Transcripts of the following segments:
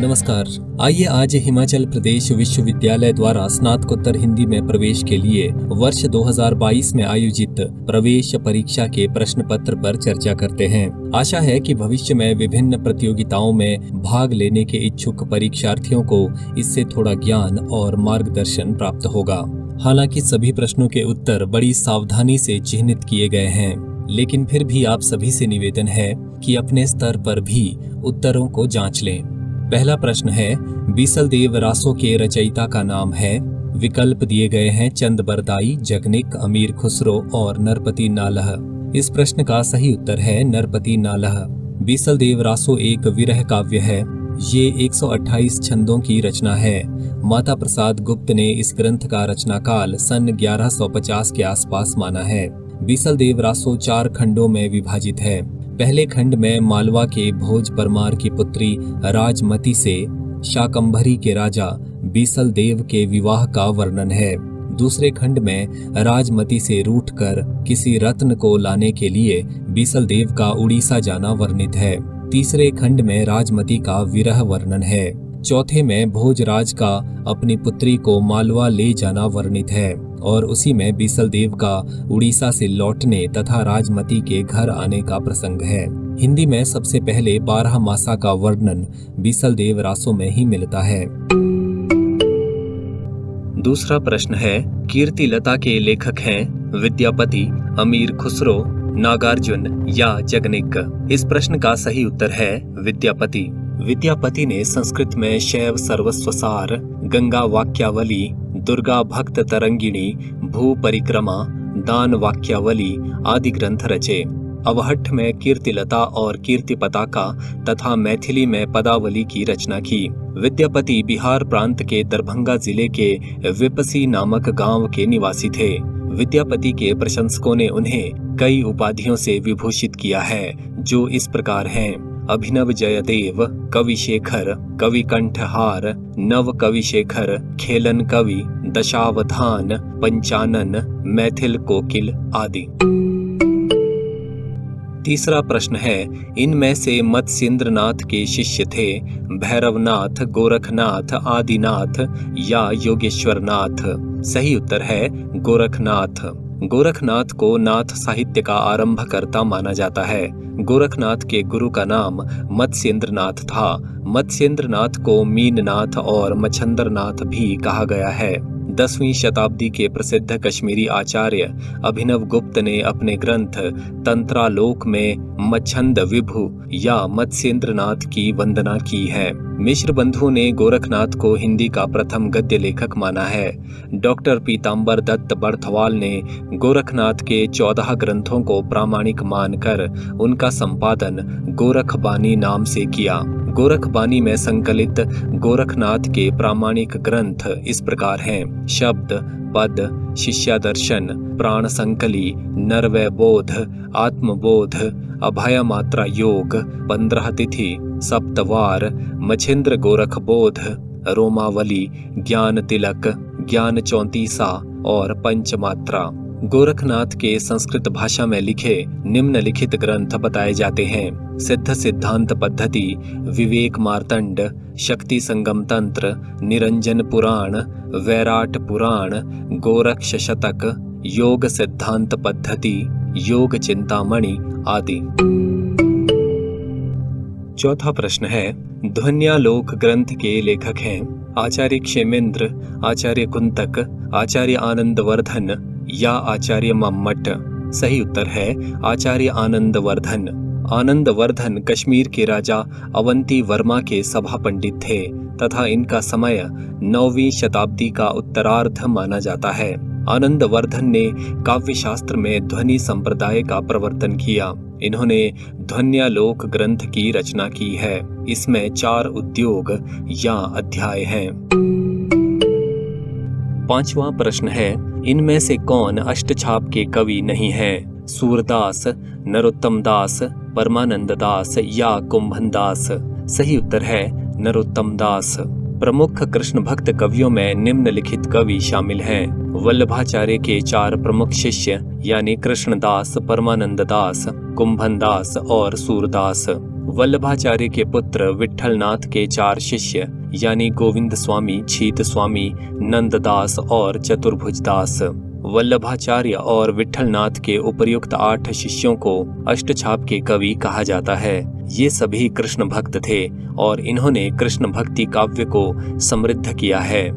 नमस्कार। आइए आज हिमाचल प्रदेश विश्वविद्यालय द्वारा स्नातकोत्तर हिंदी में प्रवेश के लिए वर्ष 2022 में आयोजित प्रवेश परीक्षा के प्रश्न पत्र पर चर्चा करते हैं। आशा है कि भविष्य में विभिन्न प्रतियोगिताओं में भाग लेने के इच्छुक परीक्षार्थियों को इससे थोड़ा ज्ञान और मार्गदर्शन प्राप्त होगा। हालांकि सभी प्रश्नों के उत्तर बड़ी सावधानी से चिह्नित किए गए हैं, लेकिन फिर भी आप सभी से निवेदन है कि अपने स्तर पर भी उत्तरों को जांच लें। पहला प्रश्न है, बीसलदेव रासों के रचयिता का नाम है। विकल्प दिए गए हैं चंद बरदाई, जगनिक, अमीर खुसरो और नरपति नालह। इस प्रश्न का सही उत्तर है नरपति नालह। बीसलदेव रासो एक विरह काव्य है। ये 128 छंदों की रचना है। माता प्रसाद गुप्त ने इस ग्रंथ का रचनाकाल सन 1150 के आसपास माना है। बीसलदेव रासो 4 खंडों में विभाजित है। पहले खंड में मालवा के भोज परमार की पुत्री राजमती से शाकंभरी के राजा बीसलदेव के विवाह का वर्णन है। दूसरे खंड में राजमती से रूठकर किसी रत्न को लाने के लिए बीसलदेव का उड़ीसा जाना वर्णित है। तीसरे खंड में राजमती का विरह वर्णन है। चौथे में भोजराज का अपनी पुत्री को मालवा ले जाना वर्णित है और उसी में बीसलदेव का उड़ीसा से लौटने तथा राजमती के घर आने का प्रसंग है। हिंदी में सबसे पहले 12 मासा का वर्णन बीसलदेव रासों में ही मिलता है। दूसरा प्रश्न है, कीर्तिलता के लेखक हैं विद्यापति, अमीर खुसरो, नागार्जुन या जगनिक। इस प्रश्न का सही उत्तर है विद्यापति। विद्यापति ने संस्कृत में शैव सर्वस्वसार, गंगा वाक्यावली, दुर्गा भक्त तरंगिणी, भू परिक्रमा, दान वाक्यावली आदि ग्रंथ रचे। अवहट्ठ में कीर्तिलता और कीर्ति पताका तथा मैथिली में पदावली की रचना की। विद्यापति बिहार प्रांत के दरभंगा जिले के विपसी नामक गांव के निवासी थे। विद्यापति के प्रशंसकों ने उन्हें कई उपाधियों से विभूषित किया है, जो इस प्रकार हैं: अभिनव जयदेव, कवि शेखर, कवि कंठहार, नव कवि शेखर, खेलन कवि, दशावधान, पंचानन, मैथिल कोकिल आदि। तीसरा प्रश्न है, इनमें से मत्स्येंद्रनाथ के शिष्य थे भैरवनाथ, गोरखनाथ, आदिनाथ या योगेश्वरनाथ। सही उत्तर है गोरखनाथ। गोरखनाथ को नाथ साहित्य का आरंभकर्ता माना जाता है। गोरखनाथ के गुरु का नाम मत्स्येंद्रनाथ था। मत्स्येंद्रनाथ को मीननाथ और मच्छंदरनाथ भी कहा गया है। 10वीं शताब्दी के प्रसिद्ध कश्मीरी आचार्य अभिनव गुप्त ने अपने ग्रंथ तंत्रालोक में मच्छंद विभु या मत्स्येंद्रनाथ की वंदना की है। मिश्र बंधु ने गोरखनाथ को हिंदी का प्रथम गद्य लेखक माना है। डॉक्टर पीताम्बर दत्त बर्थवाल ने गोरखनाथ के 14 ग्रंथों को प्रामाणिक मानकर उनका संपादन गोरखबानी नाम से किया। गोरखबानी में संकलित गोरखनाथ के प्रामाणिक ग्रंथ इस प्रकार हैं: शब्द, पद, शिष्यादर्शन, प्राण संकली, नरवय बोध, आत्मबोध, अभय मात्रा योग, 15 तिथि, सप्तवार, मछेंद्र गोरख बोध, रोमावली, ज्ञान तिलक, ज्ञान 34 और पंचमात्रा। गोरखनाथ के संस्कृत भाषा में लिखे निम्नलिखित ग्रंथ बताए जाते हैं: सिद्ध सिद्धांत पद्धति, विवेक मार्तंड, शक्ति संगम तंत्र, निरंजन पुराण, वैराट पुराण, गोरक्ष शतक, योग सिद्धांत पद्धति, योग चिंतामणि आदि। चौथा प्रश्न है, ध्वन्यालोक ग्रंथ के लेखक हैं आचार्य क्षेमेंद्र, आचार्य कुंतक, आचार्य आनंदवर्धन या आचार्य मम्मट। सही उत्तर है आचार्य आनंदवर्धन। आनंदवर्धन कश्मीर के राजा अवंती वर्मा के सभा पंडित थे तथा इनका समय 9वीं शताब्दी का उत्तरार्ध माना जाता है। आनंदवर्धन ने काव्य शास्त्र में ध्वनि संप्रदाय का प्रवर्तन किया। इन्होंने ध्वन्यालोक ग्रंथ की रचना की है। इसमें 4 उद्योग या अध्याय हैं। 5वां प्रश्न है, इनमें से कौन अष्टछाप के कवि नहीं है? सूरदास, नरोत्तम दास, परमानंद दास या कुंभन दास। सही उत्तर है नरोत्तम दास। प्रमुख कृष्ण भक्त कवियों में निम्नलिखित कवि शामिल हैं: वल्लभाचार्य के 4 प्रमुख शिष्य यानी कृष्णदास, परमानंद दास, कुंभन दास और सूरदास। वल्लभाचार्य के पुत्र विट्ठलनाथ के 4 शिष्य यानी गोविंद स्वामी, छीत स्वामी, नंददास और चतुर्भुजदास। वल्लभाचार्य और विट्ठलनाथ के उपर्युक्त 8 शिष्यों को अष्टछाप के कवि कहा जाता है। ये सभी कृष्ण भक्त थे और इन्होंने कृष्ण भक्ति काव्य को समृद्ध किया है।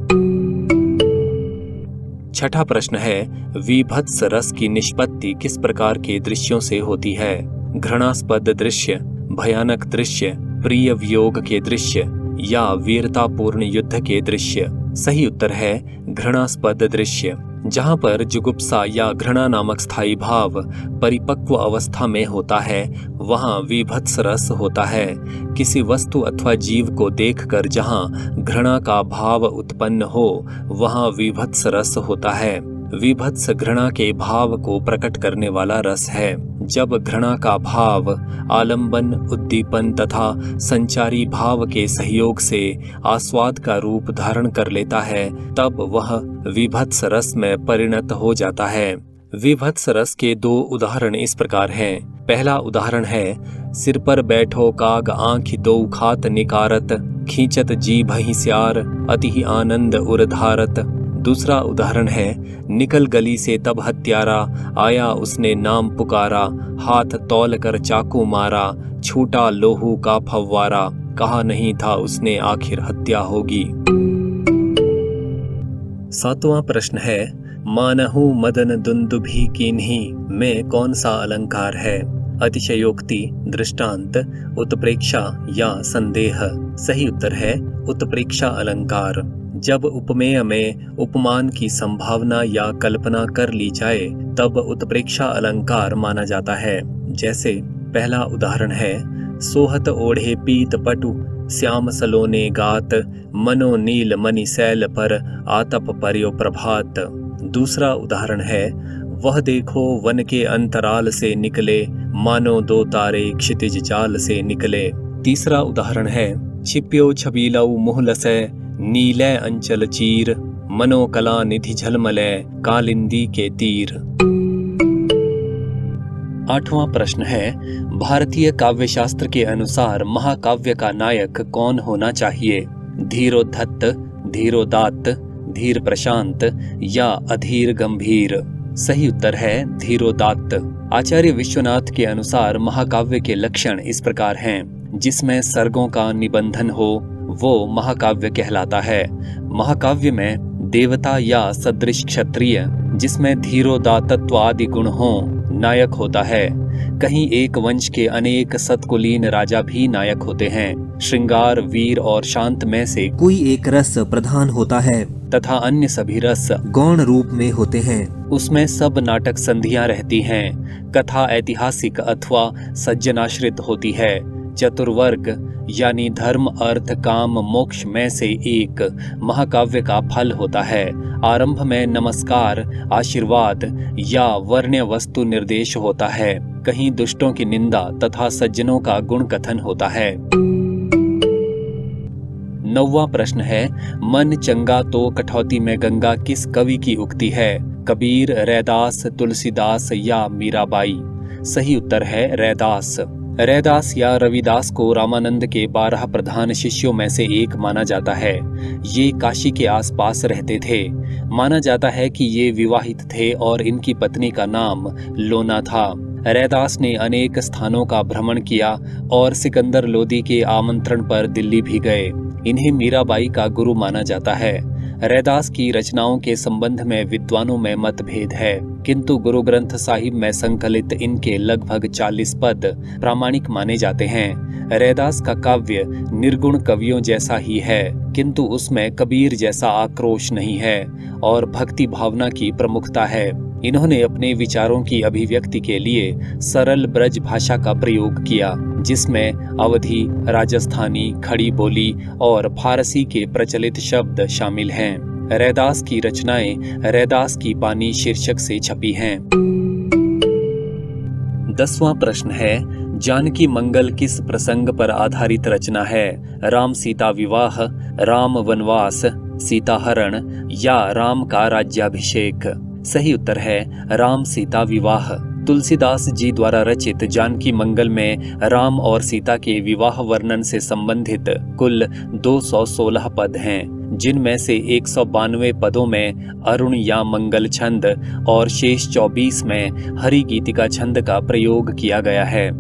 छठा प्रश्न है, विभत्स रस की निष्पत्ति किस प्रकार के दृश्यों से होती है? घृणास्पद दृश्य, भयानक दृश्य, प्रिय वियोग के दृश्य या वीरतापूर्ण युद्ध के दृश्य? सही उत्तर है घृणास्पद दृश्य। जहाँ पर जुगुप्सा या घृणा नामक स्थायी भाव परिपक्व अवस्था में होता है, वहाँ विभत्स रस होता है। किसी वस्तु अथवा जीव को देखकर जहाँ घृणा का भाव उत्पन्न हो, वहाँ विभत्स रस होता है। विभत्स घृणा के भाव को प्रकट करने वाला रस है। जब घृणा का भाव आलंबन, उद्दीपन तथा संचारी भाव के सहयोग से आस्वाद का रूप धारण कर लेता है, तब वह विभत्स रस में परिणत हो जाता है। विभत्स रस के 2 उदाहरण इस प्रकार हैं। पहला उदाहरण है, सिर पर बैठो काग आँखि दो खात निकारत, खींचत जीभ हिस्यार अति आनंद उरधारत। दूसरा उदाहरण है, निकल गली से तब हत्यारा, आया उसने नाम पुकारा, हाथ तौल कर चाकू मारा, छूटा लोहू का फव्वारा, कहा नहीं था उसने आखिर हत्या होगी। 7वां प्रश्न है, मानहु मदन दुंदुभि कीन्ही में कौन सा अलंकार है? अतिशयोक्ति, दृष्टांत, उत्प्रेक्षा या संदेह? सही उत्तर है उत्प्रेक्षा अलंकार। जब उपमेय में उपमान की संभावना या कल्पना कर ली जाए, तब उत्प्रेक्षा अलंकार माना जाता है। जैसे पहला उदाहरण है, सोहत ओढ़े पीत पटु श्याम सलोने गात, मनो नील मणि सैल पर आतप पर्यो प्रभात। दूसरा उदाहरण है, वह देखो वन के अंतराल से निकले, मानो 2 तारे क्षितिज जाल से निकले। तीसरा उदाहरण है, छिप्यो छबीलऊ मुह लसै, नीलय अंचल चीर, मनोकला निधि झलमलय, कालिंदी के तीर। 8वां प्रश्न है, भारतीय काव्यशास्त्र के अनुसार महाकाव्य का नायक कौन होना चाहिए? धीरोद्धत, धीरोदात्त, धीर प्रशांत या अधीर गंभीर? सही उत्तर है धीरोदात्त। आचार्य विश्वनाथ के अनुसार महाकाव्य के लक्षण इस प्रकार हैं, जिसमें सर्गों का निबंधन हो वो महाकाव्य कहलाता है। महाकाव्य में देवता या सदृश क्षत्रिय, जिसमें धीरोदात्तत्व आदि गुण हो, नायक होता है। कहीं एक वंश के अनेक सत्कुलीन राजा भी नायक होते हैं। श्रृंगार, वीर और शांत में से कोई एक रस प्रधान होता है तथा अन्य सभी रस गौण रूप में होते हैं। उसमें सब नाटक संधियां रहती हैं। कथा ऐतिहासिक अथवा सज्जनाश्रित होती है। चतुर्वर्ग यानी धर्म, अर्थ, काम, मोक्ष में से एक महाकाव्य का फल होता है। आरंभ में नमस्कार, आशीर्वाद या वर्ण्य वस्तु निर्देश होता है। कहीं दुष्टों की निंदा तथा सज्जनों का गुण कथन होता है। 9वां प्रश्न है, मन चंगा तो कठौती में गंगा किस कवि की उक्ति है? कबीर, रैदास, तुलसीदास या मीराबाई? सही उत्तर है रैदास। रैदास या रविदास को रामानंद के 12 प्रधान शिष्यों में से एक माना जाता है। ये काशी के आसपास रहते थे। माना जाता है कि ये विवाहित थे और इनकी पत्नी का नाम लोना था। रैदास ने अनेक स्थानों का भ्रमण किया और सिकंदर लोदी के आमंत्रण पर दिल्ली भी गए। इन्हें मीराबाई का गुरु माना जाता है। रैदास की रचनाओं के संबंध में विद्वानों में मतभेद है, किंतु गुरु ग्रंथ साहिब में संकलित इनके लगभग 40 पद प्रामाणिक माने जाते हैं। रैदास का काव्य निर्गुण कवियों जैसा ही है, किंतु उसमें कबीर जैसा आक्रोश नहीं है और भक्ति भावना की प्रमुखता है। इन्होंने अपने विचारों की अभिव्यक्ति के लिए सरल ब्रज भाषा का प्रयोग किया, जिसमें अवधी, राजस्थानी, खड़ी बोली और फारसी के प्रचलित शब्द शामिल हैं। रैदास की रचनाएं रैदास की बानी शीर्षक से छपी हैं। 10वां प्रश्न है, जानकी मंगल किस प्रसंग पर आधारित रचना है? राम सीता विवाह, राम वनवास, सीता हरण या राम का राज्याभिषेक? सही उत्तर है राम सीता विवाह। तुलसीदास जी द्वारा रचित जानकी मंगल में राम और सीता के विवाह वर्णन से संबंधित कुल 216 पद हैं, जिनमें से 192 पदों में अरुण या मंगल छंद और शेष 24 में हरि गीतिका छंद का प्रयोग किया गया है।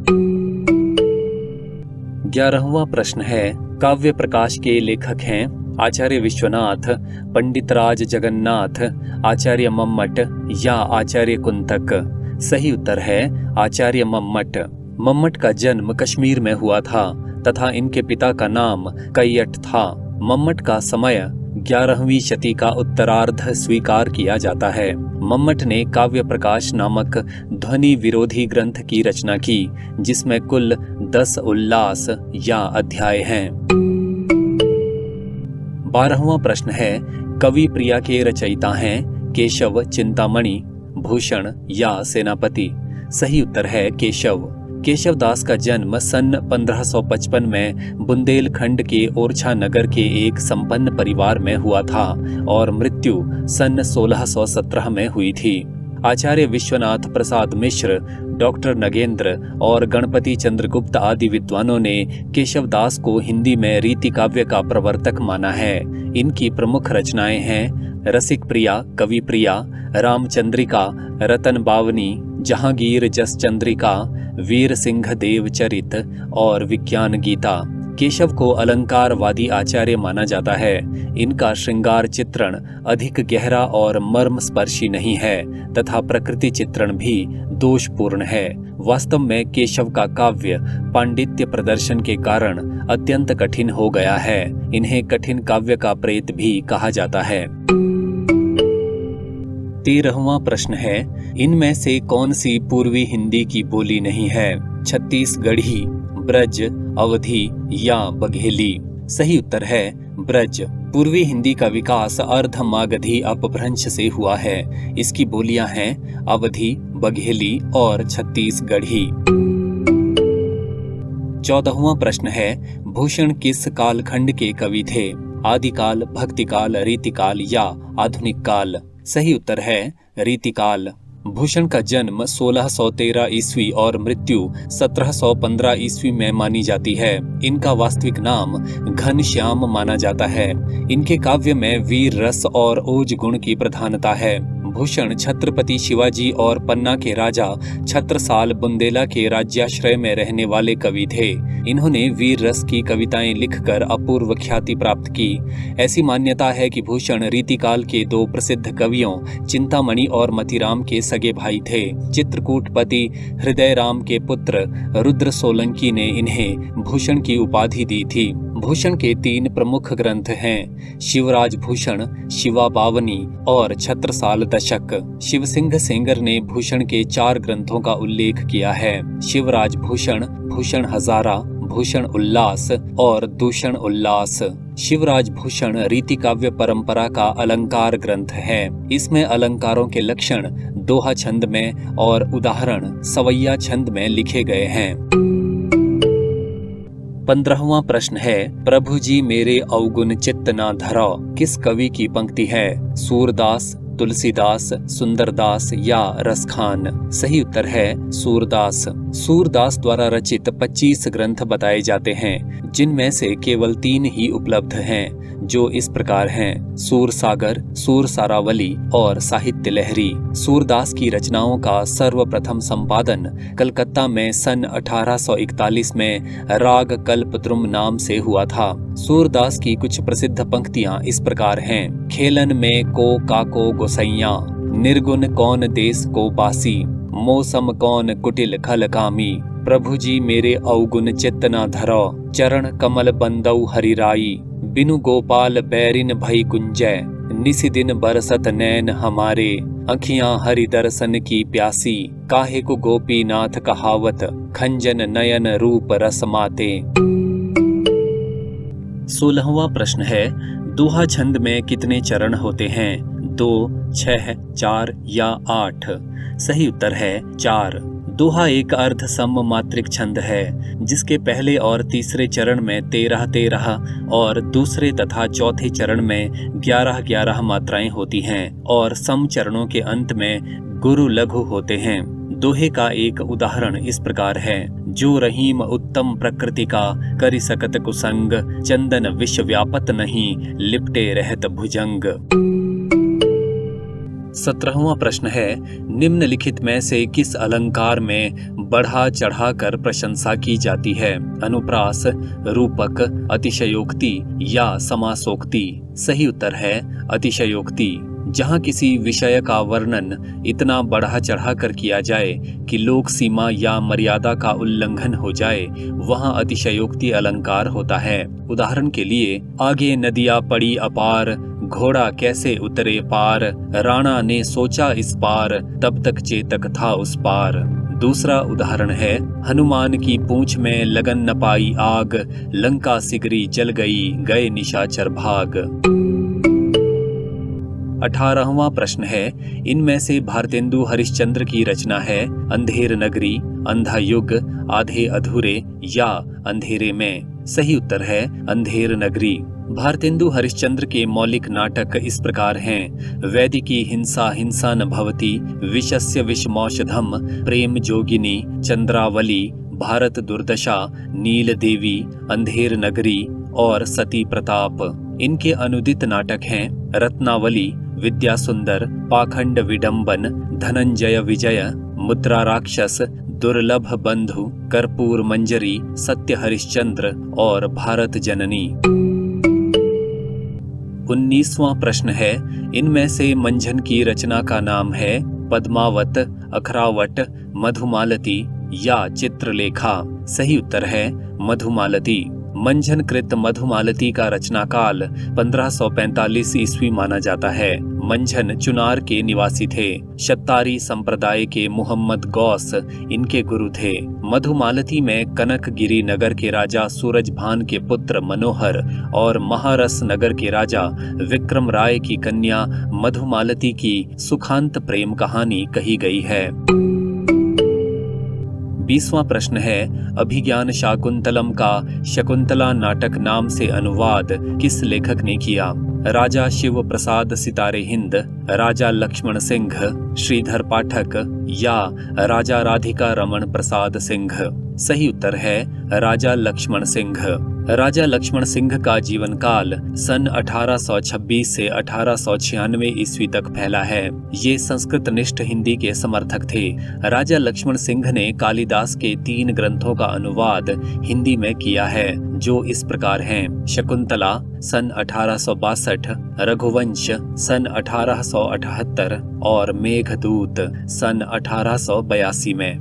11वां प्रश्न है, काव्य प्रकाश के लेखक हैं आचार्य विश्वनाथ, पंडित राज जगन्नाथ, आचार्य मम्मट या आचार्य कुंतक। सही उत्तर है आचार्य मम्मट। मम्मट का जन्म कश्मीर में हुआ था तथा इनके पिता का नाम कैयट था। मम्मट का समय 11वीं शती का उत्तरार्ध स्वीकार किया जाता है। मम्मट ने काव्य प्रकाश नामक ध्वनि विरोधी ग्रंथ की रचना की, जिसमें कुल 10 उल्लास या अध्याय हैं। 12वां प्रश्न है, कवि प्रिया के रचयिता हैं केशव, चिंतामणि, भूषण या सेनापति। सही उत्तर है केशव। केशव दास का जन्म सन 1555 में बुंदेलखंड के ओरछा नगर के एक संपन्न परिवार में हुआ था और मृत्यु सन 1617 में हुई थी। आचार्य विश्वनाथ प्रसाद मिश्र, डॉक्टर नगेंद्र और गणपति चंद्रगुप्त आदि विद्वानों ने केशव दास को हिंदी में रीति काव्य का प्रवर्तक माना है। इनकी प्रमुख रचनाएं हैं रसिक प्रिया, कवि प्रिया, रामचंद्रिका, रतन बावनी, जहांगीर जस चंद्रिका, वीर सिंह देव चरित और विज्ञान गीता। केशव को अलंकारवादी आचार्य माना जाता है। इनका श्रृंगार चित्रण अधिक गहरा और मर्मस्पर्शी नहीं है तथा प्रकृति चित्रण भी दोषपूर्ण है। वास्तव में केशव का काव्य पांडित्य प्रदर्शन के कारण अत्यंत कठिन हो गया है। इन्हें कठिन काव्य का प्रेत भी कहा जाता है। 13वां प्रश्न है, इनमें से कौन सी पूर्वी हिंदी की बोली नहीं है? छत्तीसगढ़ी, ब्रज, अवधी या बघेली। सही उत्तर है ब्रज। पूर्वी हिंदी का विकास अर्ध मागधी अपभ्रंश से हुआ है। इसकी बोलियां हैं अवधी, बघेली और छत्तीसगढ़ी। 14वां प्रश्न है, भूषण किस कालखंड के कवि थे? आदिकाल, भक्तिकाल, रीतिकाल या आधुनिक काल? सही उत्तर है रीतिकाल। भूषण का जन्म 1613 ईस्वी और मृत्यु 1715 ईस्वी में मानी जाती है। इनका वास्तविक नाम घनश्याम माना जाता है। इनके काव्य में वीर रस और ओज गुण की प्रधानता है। भूषण छत्रपति शिवाजी और पन्ना के राजा छत्रसाल बुंदेला के राज्याश्रय में रहने वाले कवि थे। इन्होंने वीर रस की कविताएं लिखकर अपूर्व ख्याति प्राप्त की। ऐसी मान्यता है कि भूषण रीतिकाल के 2 प्रसिद्ध कवियों चिंतामणि और मतीराम के सगे भाई थे। चित्रकूटपति हृदयराम के पुत्र रुद्र सोलंकी ने इन्हें भूषण की उपाधि दी थी। भूषण के 3 प्रमुख ग्रंथ हैं, शिवराज भूषण, शिवा बावनी और छत्रसाल दशक। शिव सिंह सेंगर ने भूषण के 4 ग्रंथों का उल्लेख किया है, शिवराज भूषण, भूषण हजारा, भूषण उल्लास और दूषण उल्लास। शिवराज भूषण रीति काव्य परंपरा का अलंकार ग्रंथ है। इसमें अलंकारों के लक्षण दोहा छंद में और उदाहरण सवैया छंद में लिखे गए हैं। 15वां प्रश्न है, प्रभु जी मेरे अवगुण चित्त ना धरो किस कवि की पंक्ति है? सूरदास, तुलसीदास, सुंदरदास या रसखान? सही उत्तर है सूरदास। सूरदास द्वारा रचित 25 ग्रंथ बताए जाते हैं, जिनमें से केवल 3 ही उपलब्ध हैं, जो इस प्रकार हैं, सूर सागर, सूर सारावली और साहित्य लहरी। सूरदास की रचनाओं का सर्वप्रथम संपादन कलकत्ता में सन 1841 में राग कल्पद्रुम नाम से हुआ था। सूरदास की कुछ प्रसिद्ध पंक्तियां इस प्रकार हैं, खेलन में को काको गोसैया, निर्गुण कौन देश को बासी, मौसम कौन कुटिल खल कामी, प्रभु जी मेरे अवगुण चित्त न धरो, चरण कमल बंदौ हरिराई, बिनु गोपाल बैरिन भई कुंजय, निसी दिन बरसत नैन हमारे, अखियां हरि दर्शन की प्यासी, काहे को गोपीनाथ कहावत, खंजन नयन रूप रस माते। 16वां प्रश्न है, दोहा छंद में कितने चरण होते हैं? 2, 6, 4 या 8? सही उत्तर है 4। दोहा एक अर्ध सम मात्रिक छंद है, जिसके पहले और तीसरे चरण में 13-13 और दूसरे तथा चौथे चरण में 11-11 मात्राएं होती हैं और सम चरणों के अंत में गुरु लघु होते हैं। दोहे का एक उदाहरण इस प्रकार है, जो रहीम उत्तम प्रकृति का, करि सकत कुसंग, चंदन विश्व व्यापत नहीं, लिपटे रहत भुजंग। 17वां प्रश्न है, निम्नलिखित में से किस अलंकार में बढ़ा चढ़ाकर प्रशंसा की जाती है? अनुप्रास, रूपक, अतिशयोक्ति या समासोक्ति? सही उत्तर है अतिशयोक्ति। जहाँ किसी विषय का वर्णन इतना बढ़ा चढ़ाकर किया जाए कि लोक सीमा या मर्यादा का उल्लंघन हो जाए, वहाँ अतिशयोक्ति अलंकार होता है। उदाहरण के लिए, आगे नदियाँ पड़ी अपार, घोड़ा कैसे उतरे पार, राणा ने सोचा इस पार, तब तक चेतक था उस पार। दूसरा उदाहरण है, हनुमान की पूंछ में लगन न पाई आग, लंका सिगरी जल गई, गए निशाचर भाग। 18वां प्रश्न है, इनमें से भारतेंदु हरिश्चंद्र की रचना है अंधेर नगरी, अंधा युग, आधे अधूरे या अंधेरे में? सही उत्तर है अंधेर नगरी। भारतेंदु हरिश्चंद्र के मौलिक नाटक इस प्रकार हैं, वैदिकी हिंसा हिंसा न भवति, विषस्य विषमौषधम, प्रेम जोगिनी, चंद्रावली, भारत दुर्दशा, नील देवी, अंधेर नगरी और सती प्रताप। इनके अनुदित नाटक हैं रत्नावली, विद्या सुंदर, पाखंड विडंबन, धनंजय विजय, मुद्रा राक्षस, दुर्लभ बंधु, कर्पूर मंजरी, सत्य हरिश्चंद्र और भारत जननी। 19वां प्रश्न है, इनमें से मंझन की रचना का नाम है पद्मावत, अखरावट, मधुमालती या चित्रलेखा? सही उत्तर है मधुमालती। मंझन कृत मधुमालती का रचनाकाल 1545 ईस्वी माना जाता है। मंझन चुनार के निवासी थे। शत्तारी संप्रदाय के मुहम्मद गौस इनके गुरु थे। मधुमालती में कनकगिरी नगर के राजा सूरजभान के पुत्र मनोहर और महारस नगर के राजा विक्रम राय की कन्या मधुमालती की सुखांत प्रेम कहानी कही गई है। 20वां प्रश्न है, अभिज्ञान शाकुंतलम का शकुंतला नाटक नाम से अनुवाद किस लेखक ने किया? राजा शिव प्रसाद सितारे हिंद, राजा लक्ष्मण सिंह, श्रीधर पाठक या राजा राधिका रमन प्रसाद सिंह? सही उत्तर है राजा लक्ष्मण सिंह। राजा लक्ष्मण सिंह का जीवन काल सन 1826 से 1896 ईस्वी तक फैला है। ये संस्कृत निष्ठ हिंदी के समर्थक थे। राजा लक्ष्मण सिंह ने कालिदास के 3 ग्रंथों का अनुवाद हिंदी में किया है, जो इस प्रकार हैं: शकुंतला सन 1862, रघुवंश सन 1878 और मेघदूत सन 1882 में।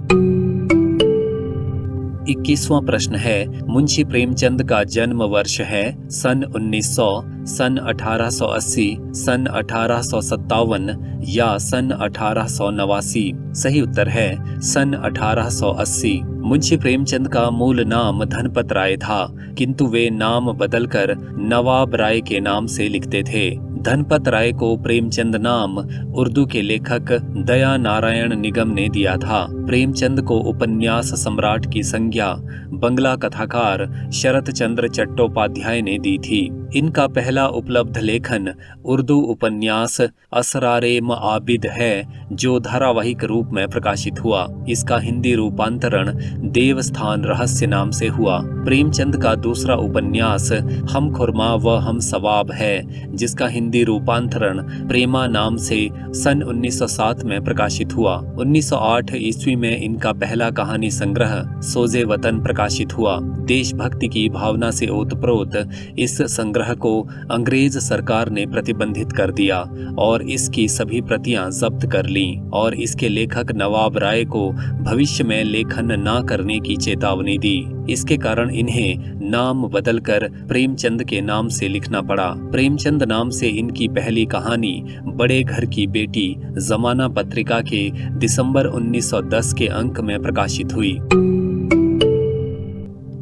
21वां प्रश्न है, मुंशी प्रेमचंद का जन्म वर्ष है सन 1900, सन 1880, सन 1857 या सन 1889? सही उत्तर है सन 1880। मुंशी प्रेमचंद का मूल नाम धनपत राय था, किंतु वे नाम बदलकर नवाब राय के नाम से लिखते थे। धनपत राय को प्रेमचंद नाम उर्दू के लेखक दया नारायण निगम ने दिया था। प्रेमचंद को उपन्यास सम्राट की संज्ञा बंगला कथाकार शरत चंद्र चट्टोपाध्याय ने दी थी। इनका पहला उपलब्ध लेखन उर्दू उपन्यास असरारे आबिद है, जो धारावाहिक रूप में प्रकाशित हुआ। इसका हिंदी रूपांतरण देवस्थान रहस्य नाम से हुआ। प्रेमचंद का दूसरा उपन्यास हम खुरमा व हम सवाब है, जिसका हिंदी रूपांतरण प्रेमा नाम से सन 1907 में प्रकाशित हुआ। 1908 ईस्वी में इनका पहला कहानी संग्रह सोजे वतन प्रकाशित हुआ। देशभक्ति की भावना से ओतप्रोत इस संग्रह को अंग्रेज सरकार ने प्रतिबंधित कर दिया और इसकी सभी प्रतियां जब्त कर लीं और इसके लेखक नवाब राय को भविष्य में लेखन न करने की चेतावनी दी। इसके कारण इन्हें नाम बदलकर प्रेमचंद के नाम से लिखना पड़ा। प्रेमचंद नाम से इनकी पहली कहानी बड़े घर की बेटी जमाना पत्रिका के दिसंबर 1910 के अंक में प्रकाशित हुई।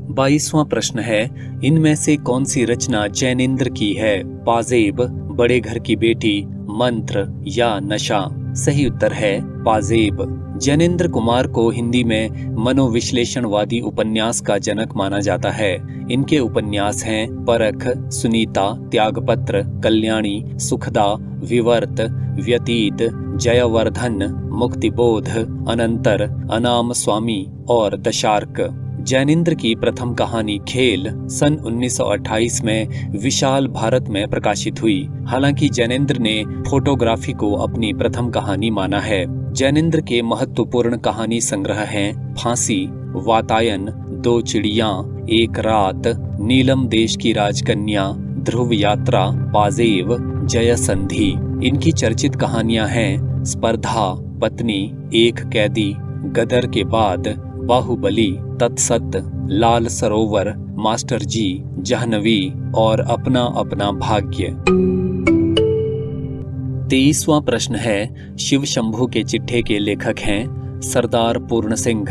22वां प्रश्न है, इनमें से कौन सी रचना जैनेन्द्र की है? पाजेब, बड़े घर की बेटी, मंत्र या नशा? सही उत्तर है पाजेब। जैनेन्द्र कुमार को हिंदी में मनोविश्लेषणवादी उपन्यास का जनक माना जाता है। इनके उपन्यास हैं परख, सुनीता, त्यागपत्र, कल्याणी, सुखदा, विवर्त, व्यतीत, जयवर्धन, मुक्तिबोध, अनंतर, अनाम स्वामी और दशार्क। जैनेन्द्र की प्रथम कहानी खेल सन 1928 में विशाल भारत में प्रकाशित हुई। हालांकि जैनेन्द्र ने फोटोग्राफी को अपनी प्रथम कहानी माना है। जैनेन्द्र के महत्वपूर्ण कहानी संग्रह हैं फांसी, वातायन, दो चिड़ियां, एक रात, नीलम देश की राजकन्या, ध्रुव यात्रा, पाजेब, जयसंधि। इनकी चर्चित कहानियां हैं स्पर्धा, पत्नी, एक कैदी, गदर के बाद, बाहुबली, तत्सत, लाल सरोवर, मास्टर जी, जाह्नवी और अपना अपना भाग्य। 23वां प्रश्न है, शिव शंभू के चिट्ठे के लेखक हैं सरदार पूर्ण सिंह,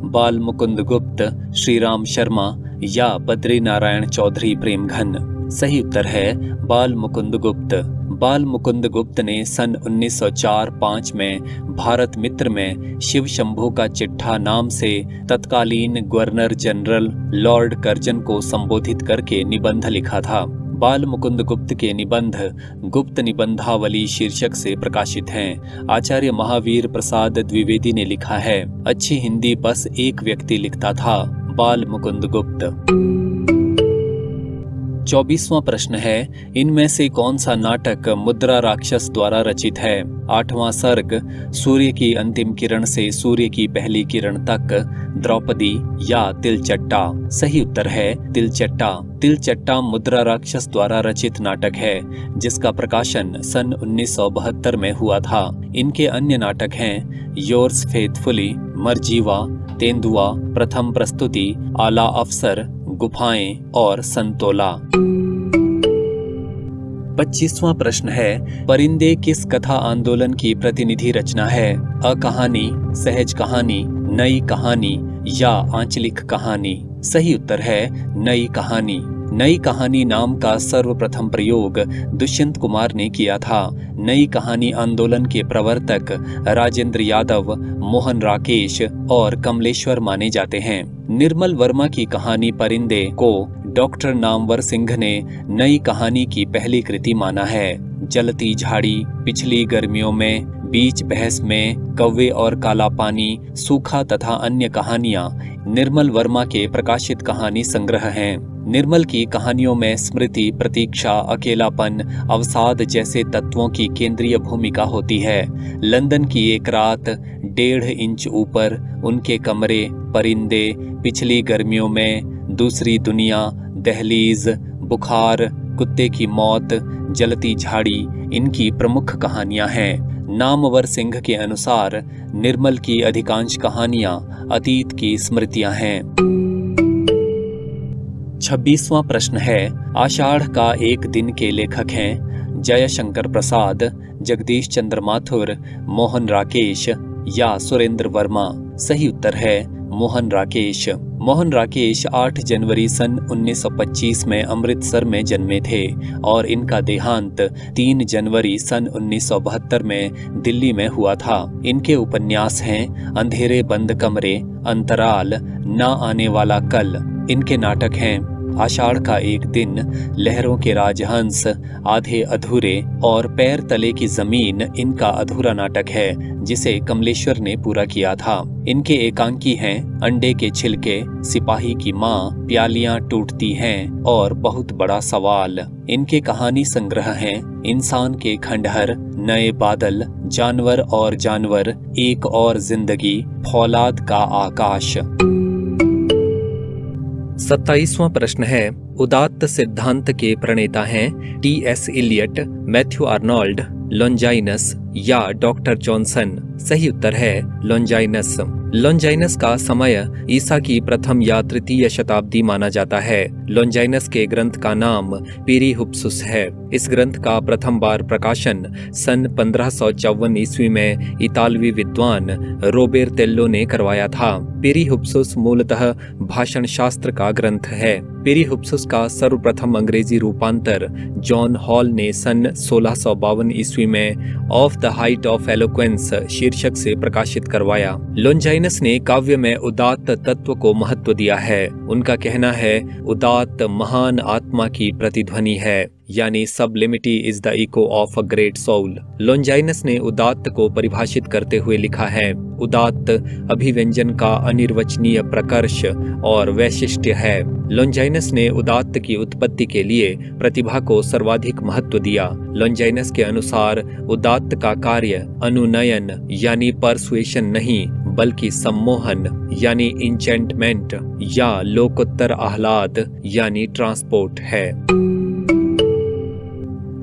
बाल मुकुंद गुप्त, श्रीराम शर्मा या बद्री नारायण चौधरी प्रेमघन। सही उत्तर है बाल मुकुंद गुप्त। बाल मुकुंद गुप्त ने सन 1904-5 में भारत मित्र में शिव शंभू का चिट्ठा नाम से तत्कालीन गवर्नर जनरल लॉर्ड कर्जन को संबोधित करके निबंध लिखा था। बाल मुकुंद गुप्त के निबंध गुप्त निबंधावली शीर्षक से प्रकाशित हैं। आचार्य महावीर प्रसाद द्विवेदी ने लिखा है, अच्छी हिंदी बस एक व्यक्ति लिखता था, बाल मुकुंद गुप्त। 24वां प्रश्न है, इनमें से कौन सा नाटक मुद्रा राक्षस द्वारा रचित है? 8वां सर्ग, सूर्य की अंतिम किरण से सूर्य की पहली किरण तक, द्रौपदी या तिलचट्टा। सही उत्तर है तिलचट्टा। तिलचट्टा मुद्रा राक्षस द्वारा रचित नाटक है जिसका प्रकाशन सन 1972 में हुआ था। इनके अन्य नाटक हैं योर्स फेथफुली, मरजीवा, तेंदुआ, प्रथम प्रस्तुति, आला अफसर, गुफाएं और संतोला। 25वां प्रश्न है, परिंदे किस कथा आंदोलन की प्रतिनिधि रचना है? अ कहानी, सहज कहानी, नई कहानी या आंचलिक कहानी? सही उत्तर है नई कहानी। नई कहानी नाम का सर्वप्रथम प्रयोग दुष्यंत कुमार ने किया था। नई कहानी आंदोलन के प्रवर्तक राजेंद्र यादव, मोहन राकेश और कमलेश्वर माने जाते हैं। निर्मल वर्मा की कहानी परिंदे को डॉक्टर नामवर सिंह ने नई कहानी की पहली कृति माना है। जलती झाड़ी, पिछली गर्मियों में, बीच बहस में, कौवे और काला पानी, सूखा तथा अन्य कहानियां निर्मल वर्मा के प्रकाशित कहानी संग्रह हैं। निर्मल की कहानियों में स्मृति, प्रतीक्षा, अकेलापन, अवसाद जैसे तत्वों की केंद्रीय भूमिका होती है। लंदन की एक रात, 1.5 इंच ऊपर, उनके कमरे, परिंदे, पिछली गर्मियों में, दूसरी दुनिया, दहलीज, बुखार, कुत्ते की मौत, जलती झाड़ी इनकी प्रमुख कहानियां हैं। नामवर सिंह के अनुसार निर्मल की अधिकांश कहानियां अतीत की स्मृतियां हैं। 26वां प्रश्न है, आषाढ़ का एक दिन के लेखक हैं जयशंकर प्रसाद, जगदीश चंद्र माथुर, मोहन राकेश या सुरेंद्र वर्मा? सही उत्तर है मोहन राकेश। मोहन राकेश 8 जनवरी सन 1925 में अमृतसर में जन्मे थे और इनका देहांत 3 जनवरी सन 1972 में दिल्ली में हुआ था। इनके उपन्यास हैं अंधेरे बंद कमरे, अंतराल, ना आने वाला कल। इनके नाटक हैं आषाढ़ का एक दिन, लहरों के राजहंस, आधे अधूरे और पैर तले की जमीन इनका अधूरा नाटक है जिसे कमलेश्वर ने पूरा किया था। इनके एकांकी हैं अंडे के छिलके, सिपाही की माँ, प्यालियां टूटती हैं और बहुत बड़ा सवाल। इनके कहानी संग्रह हैं इंसान के खंडहर, नए बादल, जानवर और जानवर, एक और जिंदगी, फौलाद का आकाश। 27वां प्रश्न है, उदात्त सिद्धांत के प्रणेता हैं टी.एस. इलियट, मैथ्यू आर्नोल्ड, लॉन्जाइनस या डॉक्टर जॉनसन? सही उत्तर है लॉन्जाइनस। लॉन्जाइनस का समय ईसा की प्रथम या तृतीय शताब्दी माना जाता है। लॉन्जाइनस के ग्रंथ का नाम पीरीहुप्सुस है। इस ग्रंथ का प्रथम बार प्रकाशन सन 1554 ईस्वी में इतालवी विद्वान रोबेर्तेल्लो ने करवाया था। पीरीहुप्सुस मूलतः भाषण शास्त्र का ग्रंथ है। पेरिहुप्सुस का सर्वप्रथम अंग्रेजी रूपांतर जॉन हॉल ने सन 1652 ईस्वी में of the height of eloquence शीर्षक से प्रकाशित करवाया। लोंजाइनस ने काव्य में उदात्त तत्व को महत्व दिया है। उनका कहना है, उदात्त महान आत्मा की प्रतिध्वनि है, यानी sublimity is the echo of a great soul. Longinus ने उदात्त को परिभाषित करते हुए लिखा है, उदात्त अभिव्यंजन का अनिर्वचनीय प्रकर्ष और वैशिष्ट्य है। लोंजाइनस ने उदात्त की उत्पत्ति के लिए प्रतिभा को सर्वाधिक महत्व दिया। लोंजाइनस के अनुसार उदात्त का कार्य अनुनयन यानी परसुएशन नहीं, बल्कि सम्मोहन यानी इंचेंटमेंट या लोकोत्तर आह्लाद यानी ट्रांसपोर्ट है।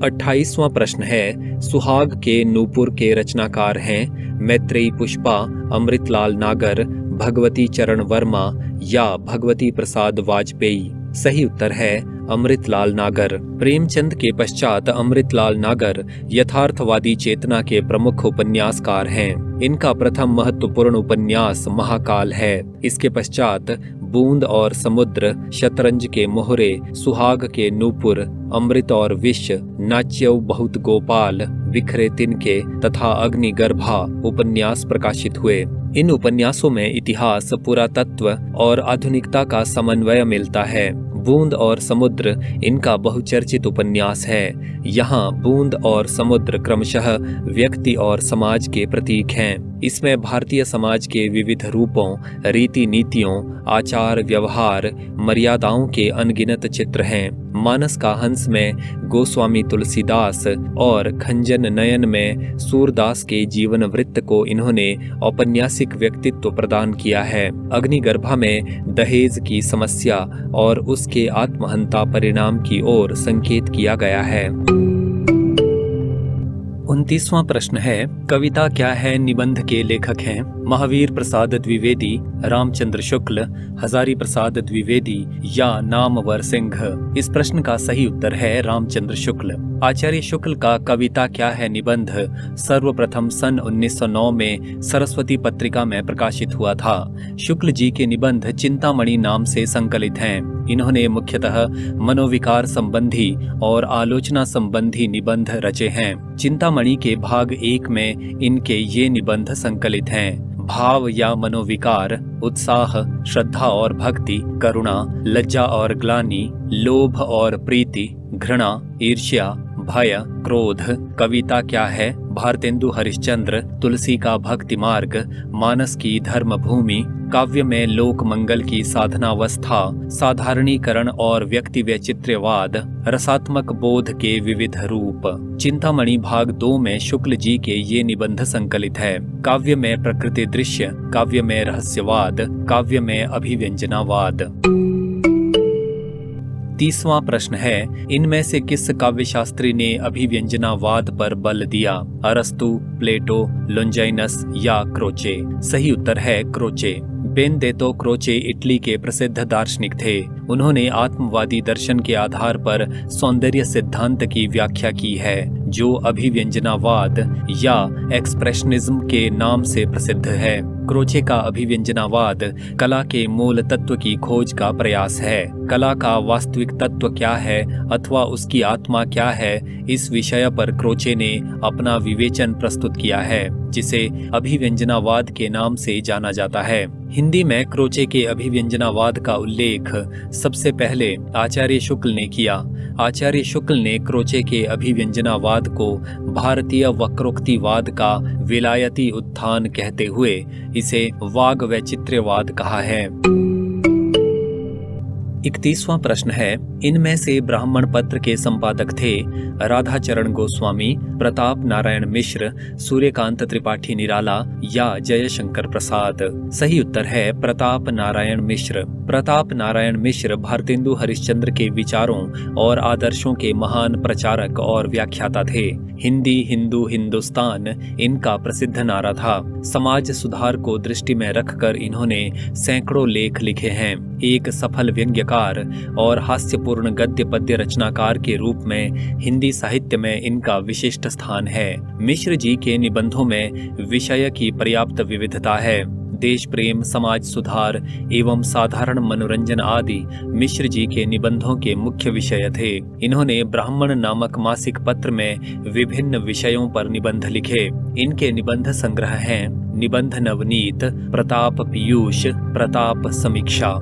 28वां प्रश्न है, सुहाग के नूपुर के रचनाकार हैं मैत्रेयी पुष्पा, अमृतलाल नागर, भगवती चरण वर्मा या भगवती प्रसाद वाजपेयी। सही उत्तर है अमृतलाल नागर। प्रेमचंद के पश्चात अमृतलाल नागर यथार्थवादी चेतना के प्रमुख उपन्यासकार हैं। इनका प्रथम महत्वपूर्ण उपन्यास महाकाल है। इसके पश्चात बूंद और समुद्र, शतरंज के मोहरे, सुहाग के नूपुर, अमृत और विष, नाच्यव बहुत गोपाल, बिखरे तिनके तथा अग्निगर्भा उपन्यास प्रकाशित हुए। इन उपन्यासों में इतिहास, पुरातत्व और आधुनिकता का समन्वय मिलता है। बूंद और समुद्र इनका बहुचर्चित उपन्यास है। यहाँ बूंद और समुद्र क्रमशः व्यक्ति और समाज के प्रतीक हैं। इसमें भारतीय समाज के विविध रूपों, रीति नीतियों, आचार व्यवहार, मर्यादाओं के अनगिनत चित्र हैं। मानस का हंस में गोस्वामी तुलसीदास और खंजन नयन में सूरदास के जीवन वृत्त को इन्होंने औपन्यासिक व्यक्तित्व प्रदान किया है। अग्निगर्भा में दहेज की समस्या और उसके आत्महंता परिणाम की ओर संकेत किया गया है। 29वां प्रश्न है, कविता क्या है निबंध के लेखक हैं महावीर प्रसाद द्विवेदी, रामचंद्र शुक्ल, हजारी प्रसाद द्विवेदी या नामवर सिंह। इस प्रश्न का सही उत्तर है रामचंद्र शुक्ल। आचार्य शुक्ल का कविता क्या है निबंध सर्वप्रथम सन 1909 में सरस्वती पत्रिका में प्रकाशित हुआ था। शुक्ल जी के निबंध चिंतामणि नाम से संकलित हैं। इन्होंने मुख्यतः मनोविकार संबंधी और आलोचना संबंधी निबंध रचे हैं। चिंतामणि के भाग 1 में इनके ये निबंध संकलित हैं। भाव या मनोविकार, उत्साह, श्रद्धा और भक्ति, करुणा, लज्जा और ग्लानि, लोभ और प्रीति, घृणा, ईर्ष्या, भय, क्रोध। कविता क्या है, भारतेंदु हरिश्चंद्र, तुलसी का भक्ति मार्ग, मानस की धर्म भूमि, काव्य में लोक मंगल की साधनावस्था, साधारणीकरण और व्यक्ति वैचित्र्यवाद, रसात्मक बोध के विविध रूप। चिंतामणि भाग 2 में शुक्ल जी के ये निबंध संकलित है। काव्य में प्रकृति दृश्य, काव्य में रहस्यवाद, काव्य में अभिव्यंजनावाद। 30वां प्रश्न है, इनमें से किस काव्यशास्त्री ने अभिव्यंजनावाद पर बल दिया? अरस्तु, प्लेटो, लोंजाइनस या क्रोचे? सही उत्तर है क्रोचे। बेनेडेत्तो क्रोचे इटली के प्रसिद्ध दार्शनिक थे। उन्होंने आत्मवादी दर्शन के आधार पर सौंदर्य सिद्धांत की व्याख्या की है, जो अभिव्यंजनावाद या एक्सप्रेशनिज्म के नाम से प्रसिद्ध है। क्रोचे का अभिव्यंजनावाद कला के मूल तत्व की खोज का प्रयास है। कला का वास्तविक तत्व क्या है अथवा उसकी आत्मा क्या है, इस विषय पर क्रोचे ने अपना विवेचन प्रस्तुत किया है, जिसे अभिव्यंजनावाद के नाम से जाना जाता है। हिंदी में क्रोचे के अभिव्यंजनावाद का उल्लेख सबसे पहले आचार्य शुक्ल ने किया। आचार्य शुक्ल ने क्रोचे के अभिव्यंजनावाद को भारतीय वक्रोक्तिवाद का विलायती उत्थान कहते हुए इसे वाग वैचित्र्यवाद कहा है। 31वां प्रश्न है, इनमें से ब्राह्मण पत्र के संपादक थे राधाचरण गोस्वामी, प्रताप नारायण मिश्र, सूर्यकांत त्रिपाठी निराला या जयशंकर प्रसाद? सही उत्तर है प्रताप नारायण मिश्र। प्रताप नारायण मिश्र भारतेंदु हरिश्चंद्र के विचारों और आदर्शों के महान प्रचारक और व्याख्याता थे। हिंदी, हिंदू, हिंदुस्तान इनका प्रसिद्ध नारा था। समाज सुधार को दृष्टि में रखकर इन्होंने सैकड़ों लेख लिखे हैं। एक सफल व्यंग्यकार और हास्यपूर्ण गद्य पद्य रचनाकार के रूप में हिंदी साहित्य में इनका विशिष्ट स्थान है। मिश्र जी के निबंधों में विषय की पर्याप्त विविधता है। देश प्रेम, समाज सुधार एवं साधारण मनोरंजन आदि मिश्र जी के निबंधों के मुख्य विषय थे। इन्होंने ब्राह्मण नामक मासिक पत्र में विभिन्न विषयों पर निबंध लिखे। इनके निबंध संग्रह हैं निबंध नवनीत, प्रताप पीयूष, प्रताप समीक्षा।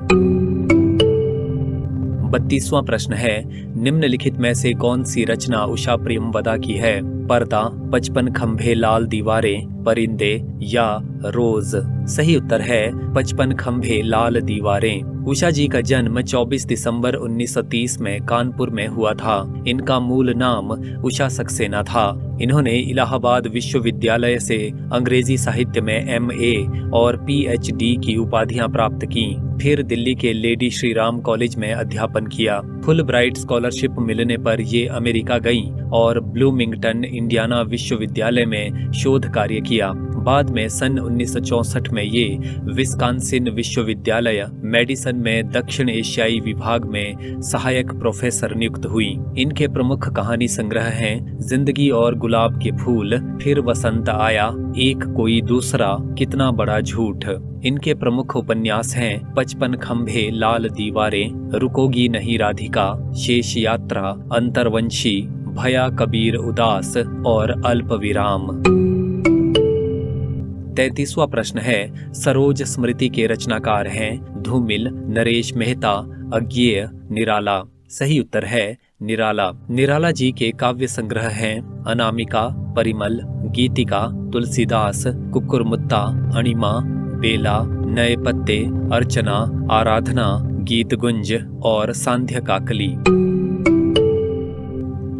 32वां प्रश्न है, निम्नलिखित में से कौन सी रचना उषा प्रेमवदा की है? पर्दा, 55 खंभे लाल दीवारें, परिंदे या रोज? सही उत्तर है 55 खंभे लाल दीवारें। उषा जी का जन्म 24 दिसंबर 1930 में कानपुर में हुआ था। इनका मूल नाम उषा सक्सेना था। इन्होंने इलाहाबाद विश्वविद्यालय से अंग्रेजी साहित्य में MA और PhD की उपाधियां प्राप्त की। फिर दिल्ली के लेडी श्री राम कॉलेज में अध्यापन किया। फुल ब्राइट स्कॉलरशिप मिलने पर ये अमेरिका गईं और ब्लूमिंगटन इंडियाना विश्वविद्यालय में शोध कार्य किया। बाद में सन 1964 में ये विस्कॉन्सिन विश्वविद्यालय मेडिसन में दक्षिण एशियाई विभाग में सहायक प्रोफेसर नियुक्त हुई। इनके प्रमुख कहानी संग्रह हैं जिंदगी और गुलाब के फूल, फिर वसंत आया, एक कोई दूसरा, कितना बड़ा झूठ। इनके प्रमुख उपन्यास हैं 55 खंभे लाल दीवारें, रुकोगी नहीं राधिका, शेष यात्रा, अंतर्वंशी, भया कबीर उदास और अल्प विराम। 33वां प्रश्न है, सरोज स्मृति के रचनाकार हैं धूमिल, नरेश मेहता, अज्ञेय, निराला? सही उत्तर है निराला। निराला जी के काव्य संग्रह हैं अनामिका, परिमल, गीतिका, तुलसीदास, कुकुरमुत्ता, अणिमा, बेला, नए पत्ते, अर्चना, आराधना, गीत गुंज और सांध्य काकली।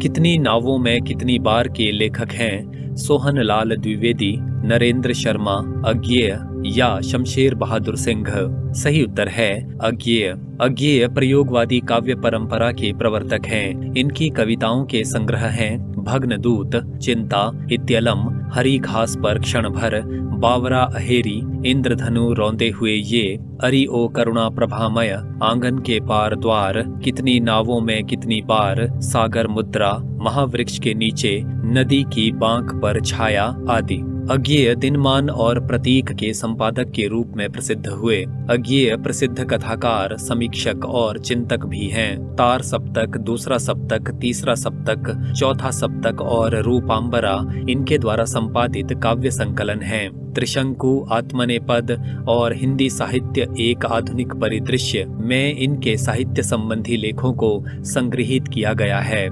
कितनी नावों में कितनी बार के लेखक हैं सोहन लाल द्विवेदी, नरेंद्र शर्मा, अज्ञेय या शमशेर बहादुर सिंह? सही उत्तर है अज्ञेय। अज्ञेय प्रयोगवादी काव्य परंपरा के प्रवर्तक हैं। इनकी कविताओं के संग्रह हैं भग्नदूत, चिंता, इत्यलम, हरी घास पर क्षण भर, बावरा अहेरी, इंद्रधनु रौंदे हुए ये, अरि ओ करुणा प्रभामय, आंगन के पार द्वार, कितनी नावों में कितनी बार, सागर मुद्रा, महावृक्ष के नीचे, नदी की बांक पर छाया आदि। अज्ञेय दिनमान और प्रतीक के संपादक के रूप में प्रसिद्ध हुए। अज्ञेय प्रसिद्ध कथाकार, समीक्षक और चिंतक भी हैं। तार सप्तक, दूसरा सप्तक, तीसरा सप्तक, चौथा सप्तक और रूपांबरा इनके द्वारा संपादित काव्य संकलन हैं। त्रिशंकु, आत्मनेपद और हिंदी साहित्य एक आधुनिक परिदृश्य में इनके साहित्य संबंधी लेखों को संग्रहित किया गया है।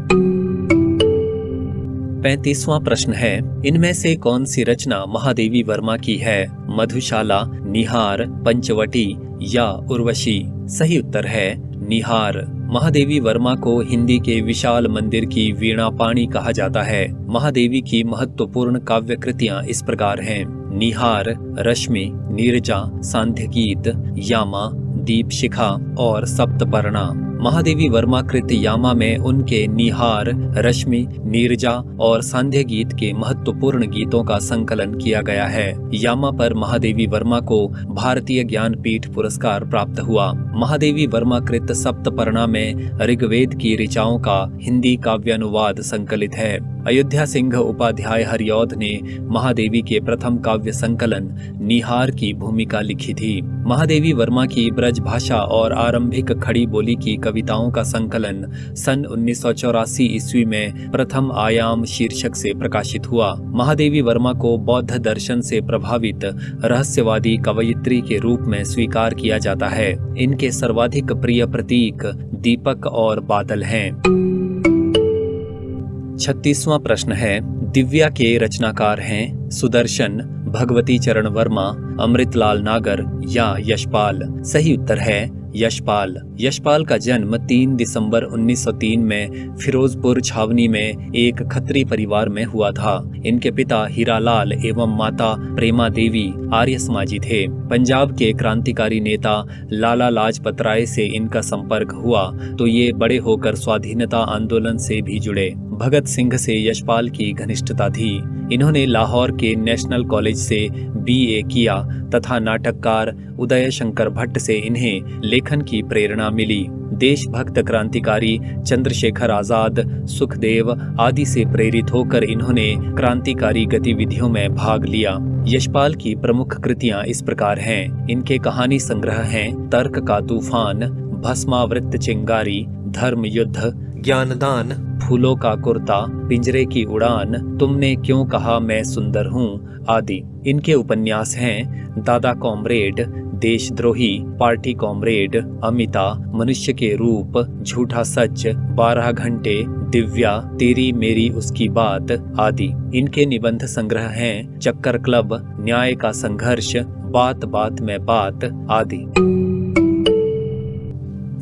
35वां प्रश्न है, इनमें से कौन सी रचना महादेवी वर्मा की है? मधुशाला, निहार, पंचवटी या उर्वशी? सही उत्तर है निहार। महादेवी वर्मा को हिंदी के विशाल मंदिर की वीणा पाणी कहा जाता है। महादेवी की महत्वपूर्ण काव्य कृतियां इस प्रकार हैं निहार, रश्मि, नीरजा, सांध्यगीत, यामा, दीप शिखा और सप्तपर्णा। महादेवी वर्मा कृत यामा में उनके निहार, रश्मि, नीरजा और सांध्य गीत के महत्वपूर्ण गीतों का संकलन किया गया है। यामा पर महादेवी वर्मा को भारतीय ज्ञानपीठ पुरस्कार प्राप्त हुआ। महादेवी वर्मा कृत सप्तपर्णा में ऋग्वेद की ऋचाओं का हिंदी काव्यानुवाद संकलित है। अयोध्या सिंह उपाध्याय हरिऔध ने महादेवी के प्रथम काव्य संकलन निहार की भूमिका लिखी थी। महादेवी वर्मा की ब्रज भाषा और आरंभिक खड़ी बोली की कविताओं का संकलन सन 1984 ईस्वी में प्रथम आयाम शीर्षक से प्रकाशित हुआ। महादेवी वर्मा को बौद्ध दर्शन से प्रभावित रहस्यवादी कवयित्री के रूप में स्वीकार किया जाता है। इनके सर्वाधिक प्रिय प्रतीक दीपक और बादल हैं। 36वां प्रश्न है, दिव्या के रचनाकार हैं सुदर्शन, भगवती चरण वर्मा, अमृतलाल नागर या यशपाल? सही उत्तर है यशपाल। यशपाल का जन्म 3 दिसंबर 1903 में फिरोजपुर छावनी में एक खत्री परिवार में हुआ था। इनके पिता हीरालाल एवं माता प्रेमा देवी आर्य समाजी थे। पंजाब के क्रांतिकारी नेता लाला लाजपत राय से इनका संपर्क हुआ तो ये बड़े होकर स्वाधीनता आंदोलन से भी जुड़े। भगत सिंह से यशपाल की घनिष्ठता थी। इन्होंने लाहौर के नेशनल कॉलेज से BA किया तथा नाटककार उदय शंकर भट्ट से इन्हें लेखन की प्रेरणा मिली। देशभक्त क्रांतिकारी चंद्रशेखर आजाद, सुखदेव आदि से प्रेरित होकर इन्होंने क्रांतिकारी गतिविधियों में भाग लिया। यशपाल की प्रमुख कृतियां इस प्रकार हैं। इनके कहानी संग्रह हैं तर्क का तूफान, भस्मावृत चिंगारी, धर्म युद्ध, ज्ञानदान, फूलों का कुर्ता, पिंजरे की उड़ान, तुमने क्यों कहा मैं सुंदर हूँ आदि। इनके उपन्यास हैं दादा कॉमरेड, देशद्रोही, पार्टी कॉमरेड, अमिता, मनुष्य के रूप, झूठा सच, 12 घंटे, दिव्या, तेरी मेरी उसकी बात आदि। इनके निबंध संग्रह हैं चक्कर क्लब, न्याय का संघर्ष, बात बात में बात आदि।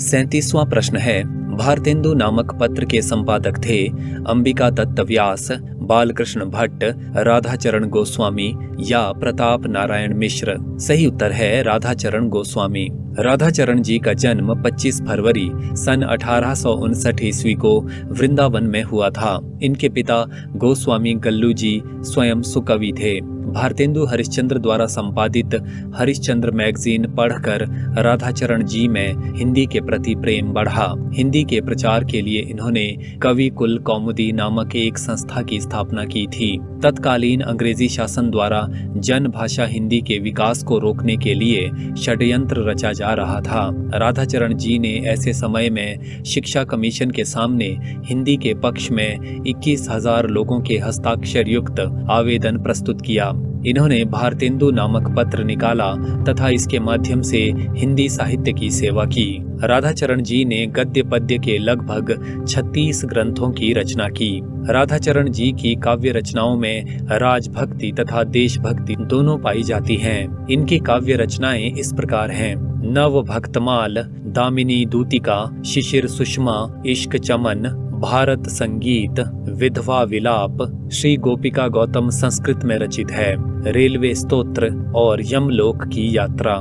37वां प्रश्न है, भारतेंदु नामक पत्र के संपादक थे अंबिका दत्त व्यास, बालकृष्ण भट्ट, राधाचरण गोस्वामी या प्रताप नारायण मिश्र। सही उत्तर है राधाचरण गोस्वामी। राधाचरण जी का जन्म 25 फरवरी सन 1859 ईस्वी को वृंदावन में हुआ था। इनके पिता गोस्वामी गल्लू जी स्वयं सुकवि थे। भारतेंदु हरिश्चंद्र द्वारा संपादित हरिश्चंद्र मैगजीन पढ़कर राधाचरण जी में हिंदी के प्रति प्रेम बढ़ा। हिंदी के प्रचार के लिए इन्होंने कवि कुल कौमुदी नामक एक संस्था की स्थापना की थी। तत्कालीन अंग्रेजी शासन द्वारा जन भाषा हिंदी के विकास को रोकने के लिए षड्यंत्र रचा जा रहा था। राधाचरण जी ने ऐसे समय में शिक्षा कमीशन के सामने हिंदी के पक्ष में 21,000 लोगों के हस्ताक्षर युक्त आवेदन प्रस्तुत किया। इन्होंने भारतेंदु नामक पत्र निकाला तथा इसके माध्यम से हिंदी साहित्य की सेवा की। राधाचरण जी ने गद्य पद्य के लगभग 36 ग्रंथों की रचना की। राधाचरण जी की काव्य रचनाओं में राजभक्ति तथा देशभक्ति दोनों पाई जाती हैं। इनकी काव्य रचनाएं इस प्रकार हैं: नव भक्तमाल, दामिनी दूतिका, शिशिर सुषमा, इश्क चमन, भारत संगीत, विधवा विलाप, श्री गोपिका गौतम संस्कृत में रचित है, रेलवे स्तोत्र और यमलोक की यात्रा।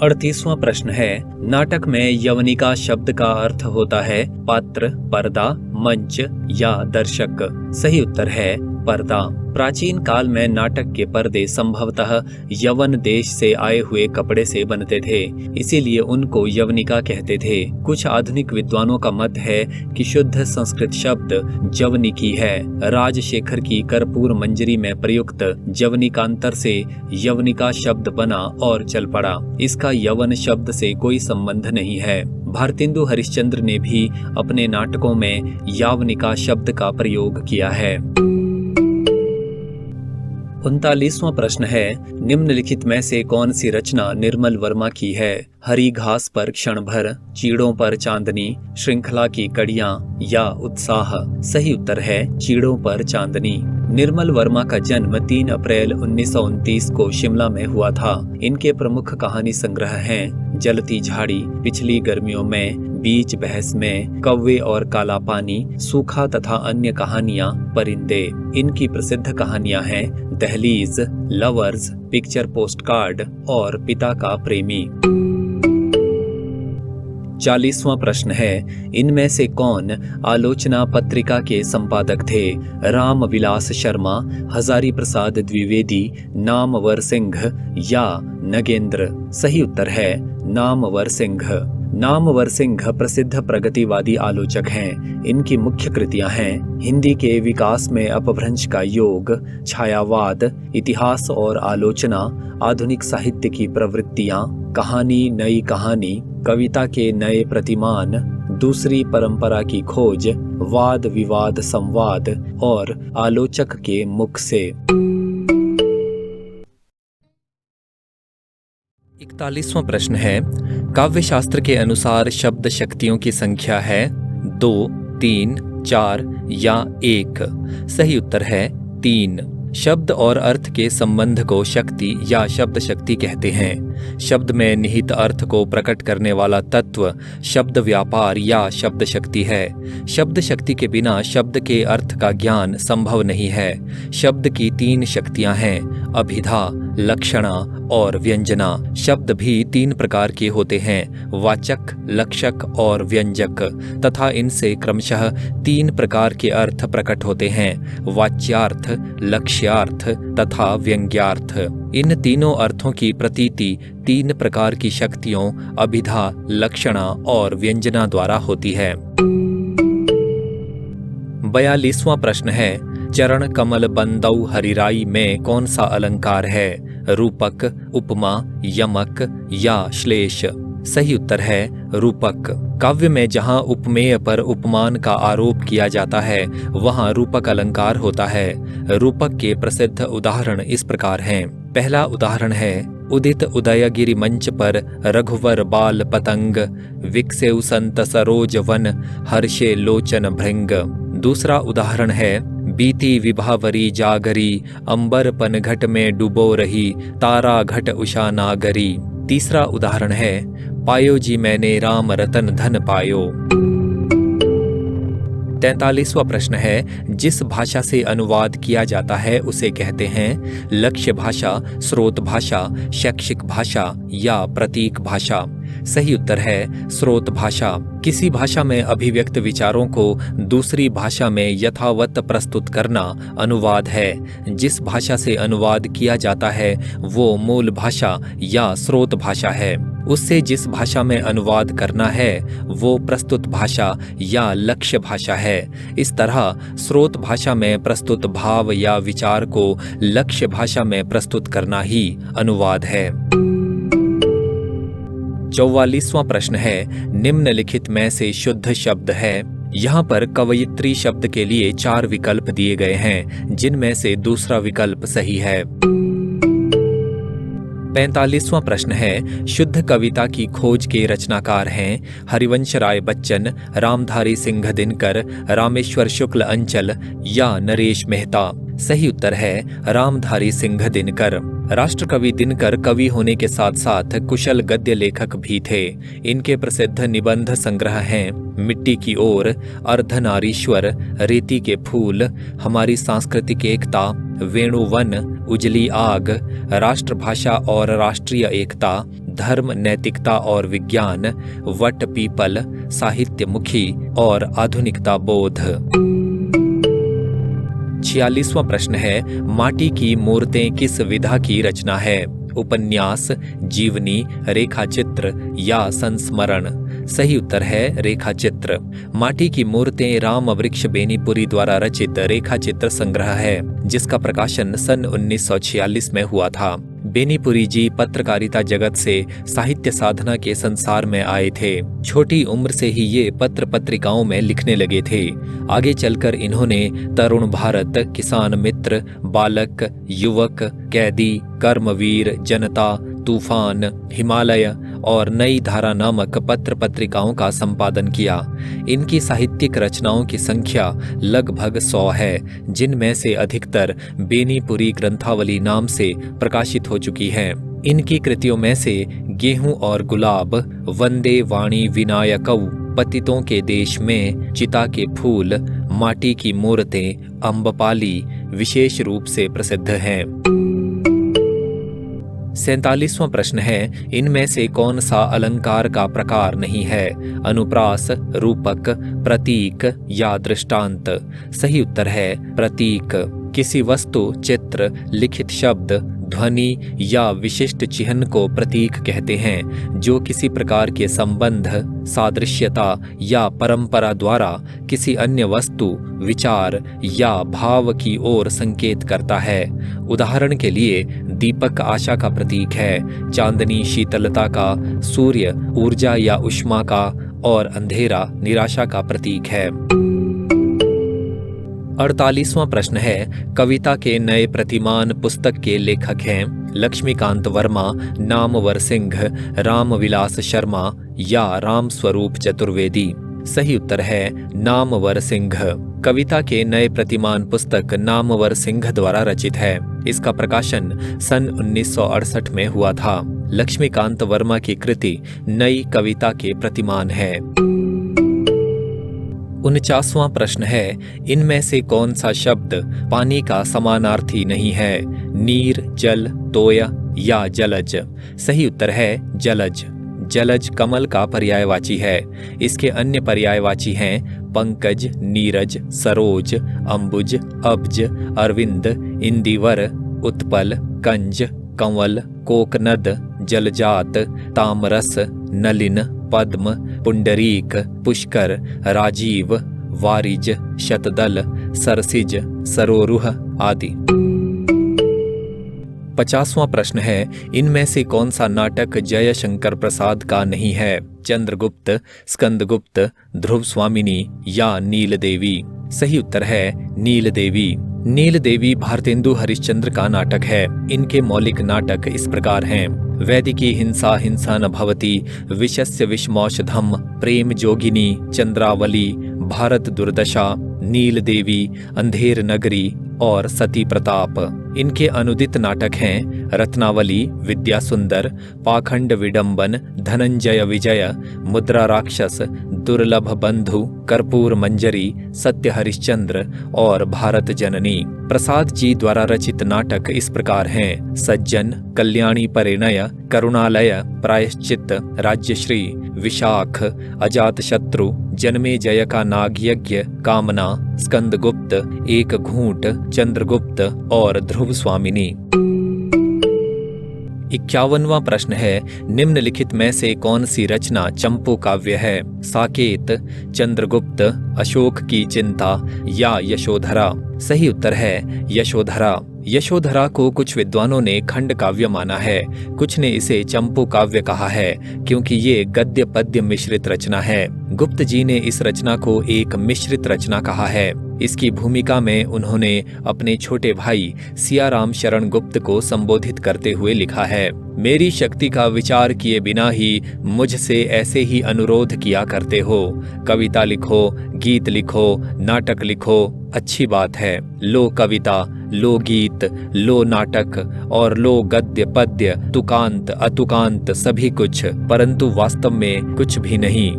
38वां प्रश्न है, नाटक में यवनिका शब्द का अर्थ होता है पात्र, पर्दा, मंच या दर्शक। सही उत्तर है पर्दा। प्राचीन काल में नाटक के पर्दे संभवतः यवन देश से आए हुए कपड़े से बनते थे, इसीलिए उनको यवनिका कहते थे। कुछ आधुनिक विद्वानों का मत है कि शुद्ध संस्कृत शब्द जवनिकी है। राजशेखर की कर्पूर मंजरी में प्रयुक्त जवनिकांतर से यवनिका शब्द बना और चल पड़ा। इसका यवन शब्द से कोई संबंध नहीं है। भारतेंदु हरिश्चंद्र ने भी अपने नाटकों में यावनिका शब्द का प्रयोग किया है। 39वां प्रश्न है, निम्नलिखित में से कौन सी रचना निर्मल वर्मा की है? हरी घास पर क्षण भर, चीड़ों पर चांदनी, श्रृंखला की कड़ियां या उत्साह। सही उत्तर है चीड़ों पर चांदनी। निर्मल वर्मा का जन्म 3 अप्रैल 1929 को शिमला में हुआ था। इनके प्रमुख कहानी संग्रह हैं जलती झाड़ी, पिछली गर्मियों में, बीच बहस में, कौवे और काला पानी, सूखा तथा अन्य कहानियां, परिंदे। इनकी प्रसिद्ध कहानियां हैं दहलीज, लवर्स, पिक्चर पोस्टकार्ड और पिता का प्रेमी। 40वां प्रश्न है, इनमें से कौन आलोचना पत्रिका के संपादक थे? राम विलास शर्मा, हजारी प्रसाद द्विवेदी, नामवर सिंह या नगेंद्र। सही उत्तर है नामवर सिंह। नामवर सिंह प्रसिद्ध प्रगतिवादी आलोचक हैं। इनकी मुख्य कृतियां हैं हिंदी के विकास में अपभ्रंश का योग, छायावाद, इतिहास और आलोचना, आधुनिक साहित्य की प्रवृत्तियां, कहानी नई कहानी, कविता के नए प्रतिमान, दूसरी परंपरा की खोज, वाद विवाद संवाद और आलोचक के मुख से। 41वां प्रश्न है, काव्य शास्त्र के अनुसार शब्द शक्तियों की संख्या है 2, 3, 4 या 1। सही उत्तर है 3। शब्द और अर्थ के संबंध को शक्ति या शब्द शक्ति कहते हैं। शब्द में निहित अर्थ को प्रकट करने वाला तत्व शब्द व्यापार या शब्द शक्ति है। शब्द शक्ति के बिना शब्द के अर्थ का ज्ञान संभव नहीं है। शब्द की 3 शक्तियां हैं, अभिधा, लक्षणा और व्यंजना। शब्द भी 3 प्रकार के होते हैं, वाचक, लक्षक और व्यंजक, तथा इनसे क्रमशः 3 प्रकार के अर्थ प्रकट होते हैं, वाच्यार्थ, लक्ष्यार्थ तथा व्यंग्यार्थ। इन तीनों अर्थों की प्रतीति 3 प्रकार की शक्तियों अभिधा, लक्षणा और व्यंजना द्वारा होती है। 42वां प्रश्न है, चरण कमल बंदौ हरिराई में कौन सा अलंकार है? रूपक, उपमा, यमक या श्लेष? सही उत्तर है रूपक। काव्य में जहाँ उपमेय पर उपमान का आरोप किया जाता है वहाँ रूपक अलंकार होता है। रूपक के प्रसिद्ध उदाहरण इस प्रकार हैं। पहला उदाहरण है, उदित उदयगिरि मंच पर रघुवर बाल पतंग, विकसेउ संत सरोज वन, हर्षे लोचन भृंग। दूसरा उदाहरण है, बीती विभावरी जागरी, अंबर पन घट में डुबो रही, तारा घट उषा नागरी। तीसरा उदाहरण है, पायो जी मैंने राम रतन धन पायो। 43वां प्रश्न है, जिस भाषा से अनुवाद किया जाता है उसे कहते हैं लक्ष्य भाषा, स्रोत भाषा, शैक्षिक भाषा या प्रतीक भाषा? सही उत्तर है स्रोत भाषा। किसी भाषा में अभिव्यक्त विचारों को दूसरी भाषा में यथावत प्रस्तुत करना अनुवाद है। जिस भाषा से अनुवाद किया जाता है वो मूल भाषा या स्रोत भाषा है। उससे जिस भाषा में अनुवाद करना है वो प्रस्तुत भाषा या लक्ष्य भाषा है। इस तरह स्रोत भाषा में प्रस्तुत भाव या विचार को लक्ष्य भाषा में प्रस्तुत करना ही अनुवाद है। 44वां प्रश्न है, निम्नलिखित में से शुद्ध शब्द है? यहाँ पर कवयित्री शब्द के लिए 4 विकल्प दिए गए हैं, जिनमें से दूसरा विकल्प सही है। 45वां प्रश्न है, शुद्ध कविता की खोज के रचनाकार हैं हरिवंश राय बच्चन, रामधारी सिंह दिनकर, रामेश्वर शुक्ल अंचल या नरेश मेहता? सही उत्तर है रामधारी सिंह दिनकर। राष्ट्रकवि दिनकर कवि होने के साथ साथ कुशल गद्य लेखक भी थे। इनके प्रसिद्ध निबंध संग्रह हैं मिट्टी की ओर, अर्धनारीश्वर, रेती के फूल, हमारी सांस्कृतिक एकता, वेणुवन, उजली आग, राष्ट्रभाषा और राष्ट्रीय एकता, धर्म, नैतिकता और विज्ञान, वट पीपल, साहित्य मुखी और आधुनिकता बोध। 46वां प्रश्न है, माटी की मूर्तें किस विधा की रचना है? उपन्यास, जीवनी, रेखाचित्र या संस्मरण? सही उत्तर है रेखाचित्र। माटी की मूर्तें राम वृक्ष बेनीपुरी द्वारा रचित रेखाचित्र संग्रह है, जिसका प्रकाशन सन 1946 में हुआ था। बेनीपुरी जी पत्रकारिता जगत से साहित्य साधना के संसार में आए थे। छोटी उम्र से ही ये पत्र पत्रिकाओं में लिखने लगे थे। आगे चलकर इन्होंने तरुण भारत, किसान मित्र, बालक, युवक, कैदी, कर्मवीर, जनता, तूफान, हिमालय और नई धारा नामक पत्र पत्रिकाओं का संपादन किया। इनकी साहित्यिक रचनाओं की संख्या लगभग 100 है, जिनमें से अधिकतर बेनीपुरी ग्रंथावली नाम से प्रकाशित हो चुकी हैं। इनकी कृतियों में से गेहूं और गुलाब, वंदे वाणी विनायकौ, पतितों के देश में, चिता के फूल, माटी की मूर्तें, अम्बपाली विशेष रूप से प्रसिद्ध हैं। 47वां प्रश्न है, इनमें से कौन सा अलंकार का प्रकार नहीं है? अनुप्रास, रूपक, प्रतीक या दृष्टांत? सही उत्तर है प्रतीक। किसी वस्तु, चित्र, लिखित शब्द, ध्वनि या विशिष्ट चिह्न को प्रतीक कहते हैं, जो किसी प्रकार के संबंध, सादृश्यता या परंपरा द्वारा किसी अन्य वस्तु, विचार या भाव की ओर संकेत करता है। उदाहरण के लिए दीपक आशा का प्रतीक है, चांदनी शीतलता का, सूर्य ऊर्जा या उष्मा का और अंधेरा निराशा का प्रतीक है। 48वां प्रश्न है, कविता के नए प्रतिमान पुस्तक के लेखक हैं लक्ष्मीकांत वर्मा, नामवर सिंह, रामविलास शर्मा या राम स्वरूप चतुर्वेदी? सही उत्तर है नामवर सिंह। कविता के नए प्रतिमान पुस्तक नामवर सिंह द्वारा रचित है। इसका प्रकाशन सन 1968 में हुआ था। लक्ष्मीकांत वर्मा की कृति नई कविता के प्रतिमान है। 49वां प्रश्न है, इनमें से कौन सा शब्द पानी का समानार्थी नहीं है? नीर, जल, तोय या जलज? सही उत्तर है जलज। जलज कमल का पर्यायवाची है। इसके अन्य पर्यायवाची हैं पंकज, नीरज, सरोज, अंबुज, अब्ज, अरविंद, इंदिवर, उत्पल, कंज, कंवल, कोकनद, जलजात, तामरस, नलिन, पद्म, पुंडरीक, पुष्कर, राजीव, वारिज, शतदल, सरसिज, सरोरुह आदि। 50वां प्रश्न है, इनमें से कौन सा नाटक जयशंकर प्रसाद का नहीं है? चंद्रगुप्त, स्कंदगुप्त, ध्रुव स्वामिनी या नीलदेवी? सही उत्तर है नीलदेवी। नीलदेवी भारतेंदु हरिश्चंद्र का नाटक है। इनके मौलिक नाटक इस प्रकार हैं: वैदिकी हिंसा हिंसा न भवति, विषस्य विषमौषधम, प्रेम जोगिनी, चंद्रावली, भारत दुर्दशा, नीलदेवी, अंधेर नगरी और सती प्रताप। इनके अनुदित नाटक हैं रत्नावली, विद्या सुंदर, पाखंड विडंबन, धनंजय विजय, मुद्रा राक्षस, दुर्लभ बंधु, कर्पूर मंजरी, सत्य हरिश्चंद्र और भारत जननी। प्रसाद जी द्वारा रचित नाटक इस प्रकार हैं: सज्जन, कल्याणी परिणय, करुणालय, प्रायश्चित, राज्यश्री, विशाख, अजात शत्रु, जन्मे जय का नागयज्ञ, कामना, स्कंदगुप्त, एक घूंट, चंद्रगुप्त और ध्रुव स्वामिनी। 51वां प्रश्न है, निम्नलिखित में से कौन सी रचना चंपू काव्य है? साकेत, चंद्रगुप्त, अशोक की चिंता या यशोधरा? सही उत्तर है यशोधरा। यशोधरा को कुछ विद्वानों ने खंड काव्य माना है, कुछ ने इसे चंपू काव्य कहा है क्योंकि ये गद्य पद्य मिश्रित रचना है। गुप्त जी ने इस रचना को एक मिश्रित रचना कहा है। इसकी भूमिका में उन्होंने अपने छोटे भाई सियाराम शरण गुप्त को संबोधित करते हुए लिखा है: मेरी शक्ति का विचार किए बिना ही मुझसे ऐसे ही अनुरोध किया करते हो। कविता लिखो, गीत लिखो, नाटक लिखो, अच्छी बात है। लो कविता, लो गीत, लो नाटक और लो गद्य पद्य, तुकांत अतुकांत सभी कुछ, परंतु वास्तव में कुछ भी नहीं।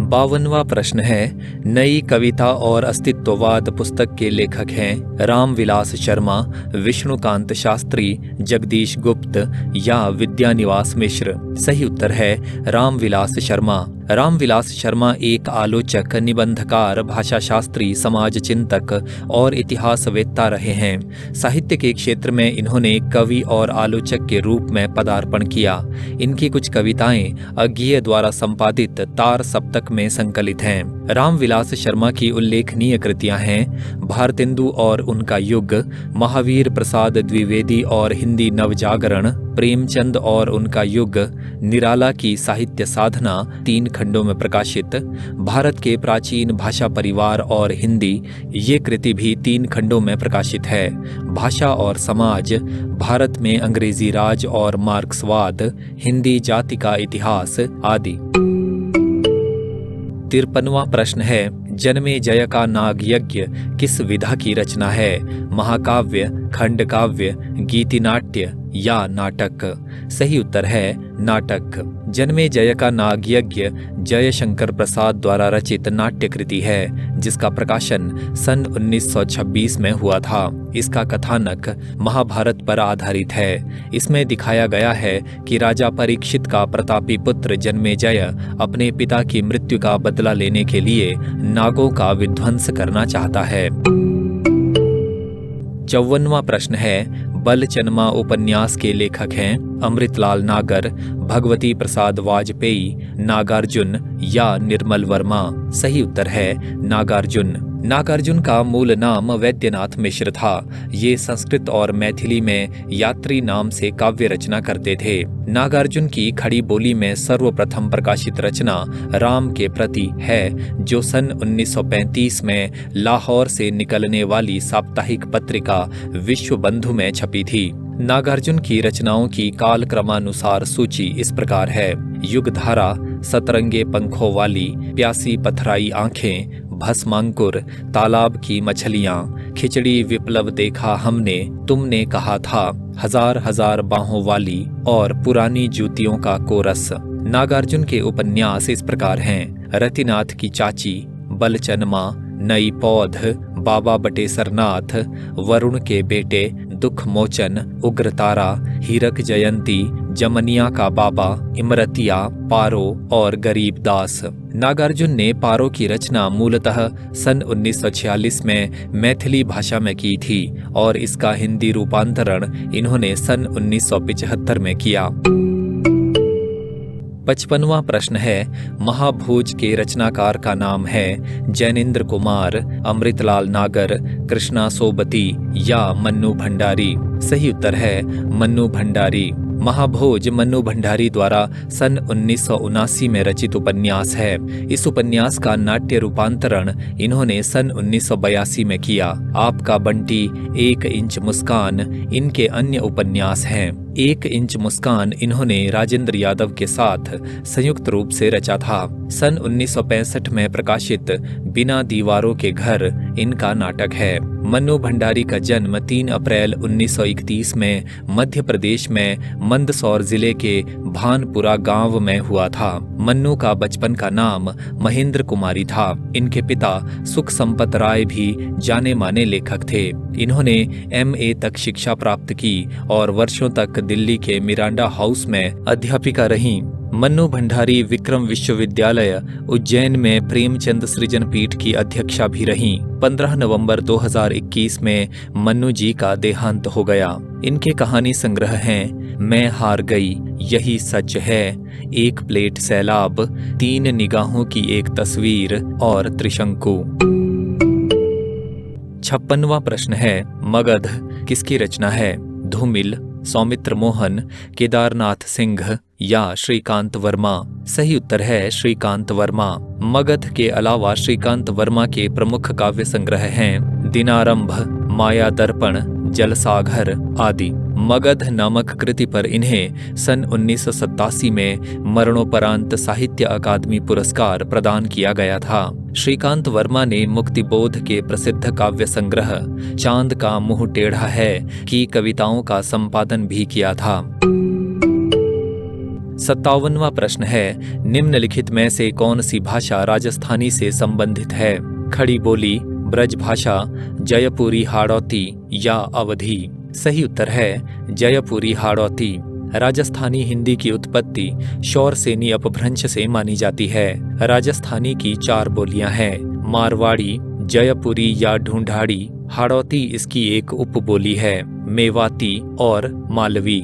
52वां प्रश्न है, नई कविता और अस्तित्ववाद पुस्तक के लेखक हैं रामविलास शर्मा, विष्णुकांत शास्त्री, जगदीश गुप्त या विद्यानिवास मिश्र? सही उत्तर है रामविलास शर्मा। रामविलास शर्मा एक आलोचक, निबंधकार, भाषा शास्त्री, समाज चिंतक और इतिहासवेत्ता रहे हैं। साहित्य के क्षेत्र में इन्होंने कवि और आलोचक के रूप में पदार्पण किया। इनकी कुछ कविताएं अज्ञेय द्वारा संपादित तार सप्तक में संकलित हैं। रामविलास शर्मा की उल्लेखनीय कृतियां हैं भारतेंदु और उनका युग, महावीर प्रसाद द्विवेदी और हिंदी नवजागरण, प्रेमचंद और उनका युग, निराला की साहित्य साधना 3 खंडों में प्रकाशित, भारत के प्राचीन भाषा परिवार और हिंदी, ये कृति भी 3 खंडों में प्रकाशित है, भाषा और समाज, भारत में अंग्रेजी राज और मार्क्सवाद, हिंदी जाति का इतिहास आदि। 53वां प्रश्न है, जन्मे जय का नागयज्ञ किस विधा की रचना है? महाकाव्य, खंड काव्य, गीतिनाट्य या नाटक? सही उत्तर है नाटक। जन्मे जय का नागयज्ञ जयशंकर प्रसाद द्वारा रचित नाट्य कृति है, जिसका प्रकाशन सन 1926 में हुआ था। इसका कथानक महाभारत पर आधारित है। इसमें दिखाया गया है कि राजा परीक्षित का प्रतापी पुत्र जन्मेजय अपने पिता की मृत्यु का बदला लेने के लिए नागों का विध्वंस करना चाहता है। 54वां प्रश्न है, बलचनमा उपन्यास के लेखक हैं अमृतलाल नागर, भगवती प्रसाद वाजपेयी, नागार्जुन या निर्मल वर्मा? सही उत्तर है नागार्जुन। नागार्जुन का मूल नाम वैद्यनाथ मिश्र था। ये संस्कृत और मैथिली में यात्री नाम से काव्य रचना करते थे। नागार्जुन की खड़ी बोली में सर्वप्रथम प्रकाशित रचना राम के प्रति है, जो सन 1935 में लाहौर से निकलने वाली साप्ताहिक पत्रिका विश्व बंधु में छपी थी। नागार्जुन की रचनाओं की काल क्रमानुसार सूची इस प्रकार है: युगधारा, सतरंगे पंखों वाली, प्यासी पथराई आंखें, भस्मांकुर, तालाब की मछलियां, खिचड़ी विप्लव देखा हमने, तुमने कहा था, हजार हजार बाहों वाली और पुरानी जूतियों का कोरस। नागार्जुन के उपन्यास इस प्रकार हैं: रतिनाथ की चाची, बलचनमा, नई पौध, बाबा बटेसरनाथ, वरुण के बेटे, दुख मोचन, उग्रतारा, हीरक जयंती, जमनिया का बाबा, इमरतिया, पारो और गरीबदास। नागार्जुन ने पारो की रचना मूलतः सन 1946 में मैथिली भाषा में की थी और इसका हिंदी रूपांतरण इन्होंने सन 1975 में किया। 55वां प्रश्न है, महाभोज के रचनाकार का नाम है जैनेन्द्र कुमार, अमृतलाल नागर, कृष्णा सोबती या मन्नू भंडारी। सही उत्तर है मन्नू भंडारी। महाभोज मन्नू भंडारी द्वारा सन 1979 में रचित उपन्यास है। इस उपन्यास का नाट्य रूपांतरण इन्होंने सन 1982 में किया। आपका बंटी, 1 इंच मुस्कान इनके अन्य उपन्यास हैं। 1 इंच मुस्कान इन्होंने राजेंद्र यादव के साथ संयुक्त रूप से रचा था। सन 1965 में प्रकाशित बिना दीवारों के घर इनका नाटक है। मन्नू भंडारी का जन्म 3 अप्रैल 1931 में मध्य प्रदेश में मंदसौर जिले के भानपुरा गांव में हुआ था। मन्नू का बचपन का नाम महेंद्र कुमारी था। इनके पिता सुख संपत राय भी जाने माने लेखक थे। इन्होंने MA तक शिक्षा प्राप्त की और वर्षों तक दिल्ली के मिरांडा हाउस में अध्यापिका रहीं। मन्नू भंडारी विक्रम विश्वविद्यालय उज्जैन में प्रेमचंद सृजन पीठ की अध्यक्षा भी रहीं। 15 नवंबर 2021 में मन्नू जी का देहांत हो गया। इनके कहानी संग्रह हैं मैं हार गई, यही सच है, एक प्लेट सैलाब, 3 निगाहों की एक तस्वीर और त्रिशंकु। 56वां प्रश्न है, मगध किसकी रचना है? धूमिल, सौमित्र मोहन, केदारनाथ सिंह या श्रीकांत वर्मा। सही उत्तर है श्रीकांत वर्मा। मगध के अलावा श्रीकांत वर्मा के प्रमुख काव्य संग्रह हैं दिनारंभ, माया दर्पण, जलसाघर आदि। मगध नामक कृति पर इन्हें सन 1987 में मरणोपरांत साहित्य अकादमी पुरस्कार प्रदान किया गया था। श्रीकांत वर्मा ने मुक्तिबोध के प्रसिद्ध काव्य संग्रह चांद का मुंह टेढ़ा है की कविताओं का संपादन भी किया था। 57वां प्रश्न है, निम्नलिखित में से कौन सी भाषा राजस्थानी से संबंधित है? खड़ी बोली, ब्रज भाषा, जयपुरी हाड़ौती या अवधी। सही उत्तर है जयपुरी हाड़ौती। राजस्थानी हिंदी की उत्पत्ति शौरसेनी अपभ्रंश से मानी जाती है। राजस्थानी की 4 बोलियां हैं, मारवाड़ी, जयपुरी या ढूंढाड़ी, हाड़ौती इसकी एक उपबोली है, मेवाती और मालवी।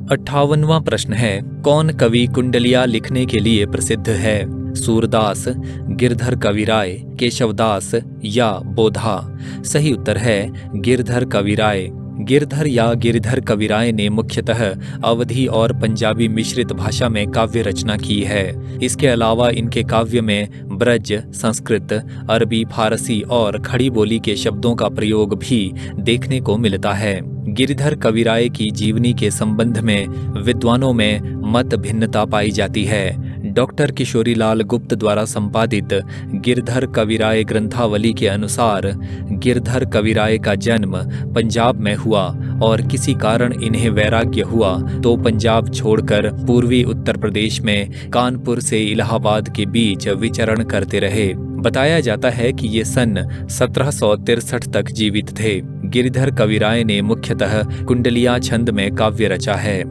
58वां प्रश्न है, कौन कवि कुंडलिया लिखने के लिए प्रसिद्ध है? सूरदास, गिरधर कविराय, केशवदास या बोधा। सही उत्तर है गिरधर कविराय। गिरधर या गिरधर कविराय ने मुख्यतः अवधी और पंजाबी मिश्रित भाषा में काव्य रचना की है। इसके अलावा इनके काव्य में ब्रज, संस्कृत, अरबी, फारसी और खड़ी बोली के शब्दों का प्रयोग भी देखने को मिलता है। गिरधर कविराय की जीवनी के संबंध में विद्वानों में मत भिन्नता पाई जाती है। डॉक्टर किशोरीलाल गुप्त द्वारा संपादित गिरधर कविराय ग्रंथावली के अनुसार गिरधर कविराय का जन्म पंजाब में हुआ और किसी कारण इन्हें वैराग्य हुआ तो पंजाब छोड़कर पूर्वी उत्तर प्रदेश में कानपुर से इलाहाबाद के बीच विचरण करते रहे। बताया जाता है कि ये सन 1763 तक जीवित थे। गिरधर कविराय ने मुख्यतः कुंडलिया छंद में काव्य रचा है।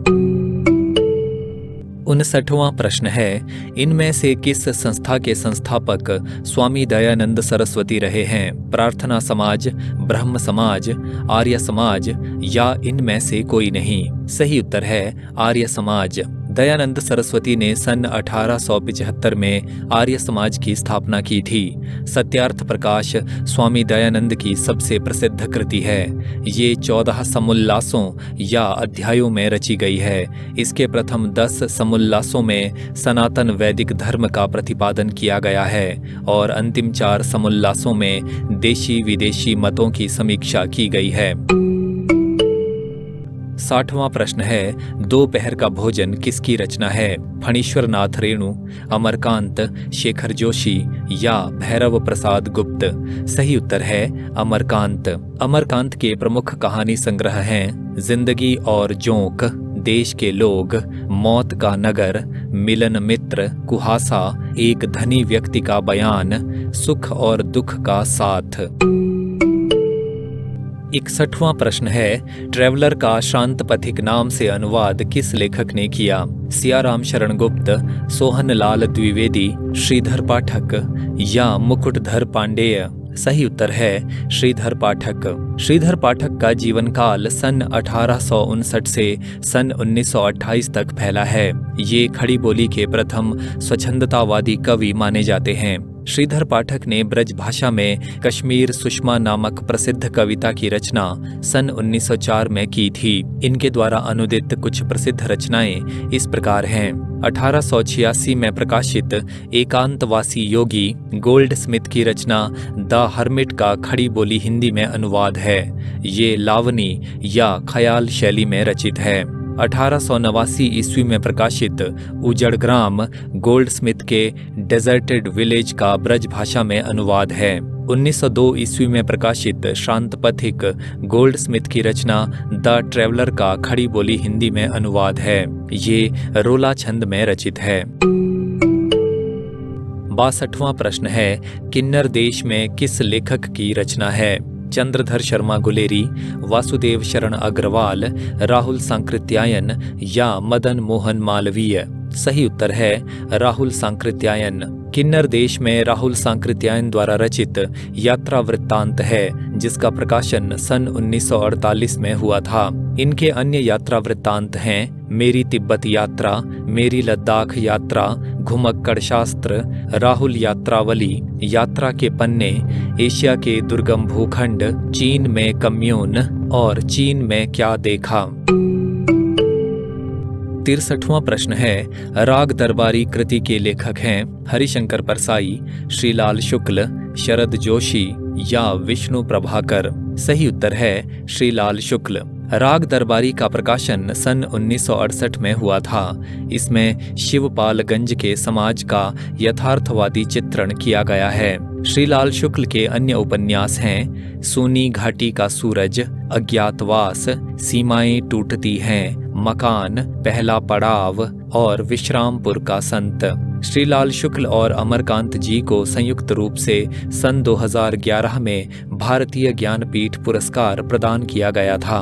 59वां प्रश्न है, इनमें से किस संस्था के संस्थापक स्वामी दयानंद सरस्वती रहे हैं? प्रार्थना समाज, ब्रह्म समाज, आर्य समाज या इनमें से कोई नहीं। सही उत्तर है आर्य समाज। दयानंद सरस्वती ने सन 1875 में आर्य समाज की स्थापना की थी। सत्यार्थ प्रकाश स्वामी दयानंद की सबसे प्रसिद्ध कृति है। ये 14 समुल्लासों या अध्यायों में रची गई है। इसके प्रथम 10 समुल्लासों में सनातन वैदिक धर्म का प्रतिपादन किया गया है और अंतिम 4 समुल्लासों में देशी विदेशी मतों की समीक्षा की गई है। 60वां प्रश्न है, दोपहर का भोजन किसकी रचना है? फणीश्वर नाथ रेणु, अमरकांत, शेखर जोशी या भैरव प्रसाद गुप्त? सही उत्तर है अमरकांत। अमरकांत के प्रमुख कहानी संग्रह हैं जिंदगी और जोंक, देश के लोग, मौत का नगर, मिलन मित्र, कुहासा, एक धनी व्यक्ति का बयान, सुख और दुख का साथ। 61वां प्रश्न है, ट्रैवलर का शांत पथिक नाम से अनुवाद किस लेखक ने किया? सियाराम शरण गुप्त, सोहन लाल द्विवेदी, श्रीधर पाठक या मुकुटधर पांडेय? सही उत्तर है श्रीधर पाठक। श्रीधर पाठक का जीवन काल सन 1859 से सन 1928 तक फैला है। ये खड़ी बोली के प्रथम स्वच्छंदतावादी कवि माने जाते हैं। श्रीधर पाठक ने ब्रज भाषा में कश्मीर सुषमा नामक प्रसिद्ध कविता की रचना सन 1904 में की थी। इनके द्वारा अनुदित कुछ प्रसिद्ध रचनाएं इस प्रकार हैं। 1886 में प्रकाशित एकांतवासी योगी गोल्ड स्मिथ की रचना द हर्मिट का खड़ी बोली हिंदी में अनुवाद है। ये लावनी या ख्याल शैली में रचित है। 1889 ईस्वी में प्रकाशित उजड़ ग्राम गोल्ड स्मिथ के डेजर्टेड विलेज का ब्रज भाषा में अनुवाद है। 1902 ईस्वी में प्रकाशित शांत पथिक गोल्ड स्मिथ की रचना द ट्रैवलर का खड़ी बोली हिंदी में अनुवाद है। ये रोला छंद में रचित है। 62वां प्रश्न है, किन्नर देश में किस लेखक की रचना है? चंद्रधर शर्मा गुलेरी, वासुदेव शरण अग्रवाल, राहुल सांकृत्यायन या मदन मोहन मालवीय? सही उत्तर है राहुल सांकृत्यायन। किन्नर देश में राहुल सांकृत्यायन द्वारा रचित यात्रा वृत्तांत है, जिसका प्रकाशन सन 1948 में हुआ था। इनके अन्य यात्रा वृत्तांत हैं मेरी तिब्बत यात्रा, मेरी लद्दाख यात्रा, घुमक्कड़ शास्त्र, राहुल यात्रावली, यात्रा के पन्ने, एशिया के दुर्गम भूखंड, चीन में कम्यून और चीन में क्या देखा। 63वां प्रश्न है, राग दरबारी कृति के लेखक हैं हरिशंकर परसाई, श्रीलाल शुक्ल, शरद जोशी या विष्णु प्रभाकर? सही उत्तर है श्रीलाल शुक्ल। राग दरबारी का प्रकाशन सन 1968 में हुआ था। इसमें शिवपालगंज के समाज का यथार्थवादी चित्रण किया गया है। श्रीलाल शुक्ल के अन्य उपन्यास हैं सोनी घाटी का सूरज, अज्ञातवास, सीमाएं टूटती हैं, मकान, पहला पड़ाव और विश्रामपुर का संत। श्रीलाल शुक्ल और अमरकांत जी को संयुक्त रूप से सन 2011 में भारतीय ज्ञानपीठ पुरस्कार प्रदान किया गया था।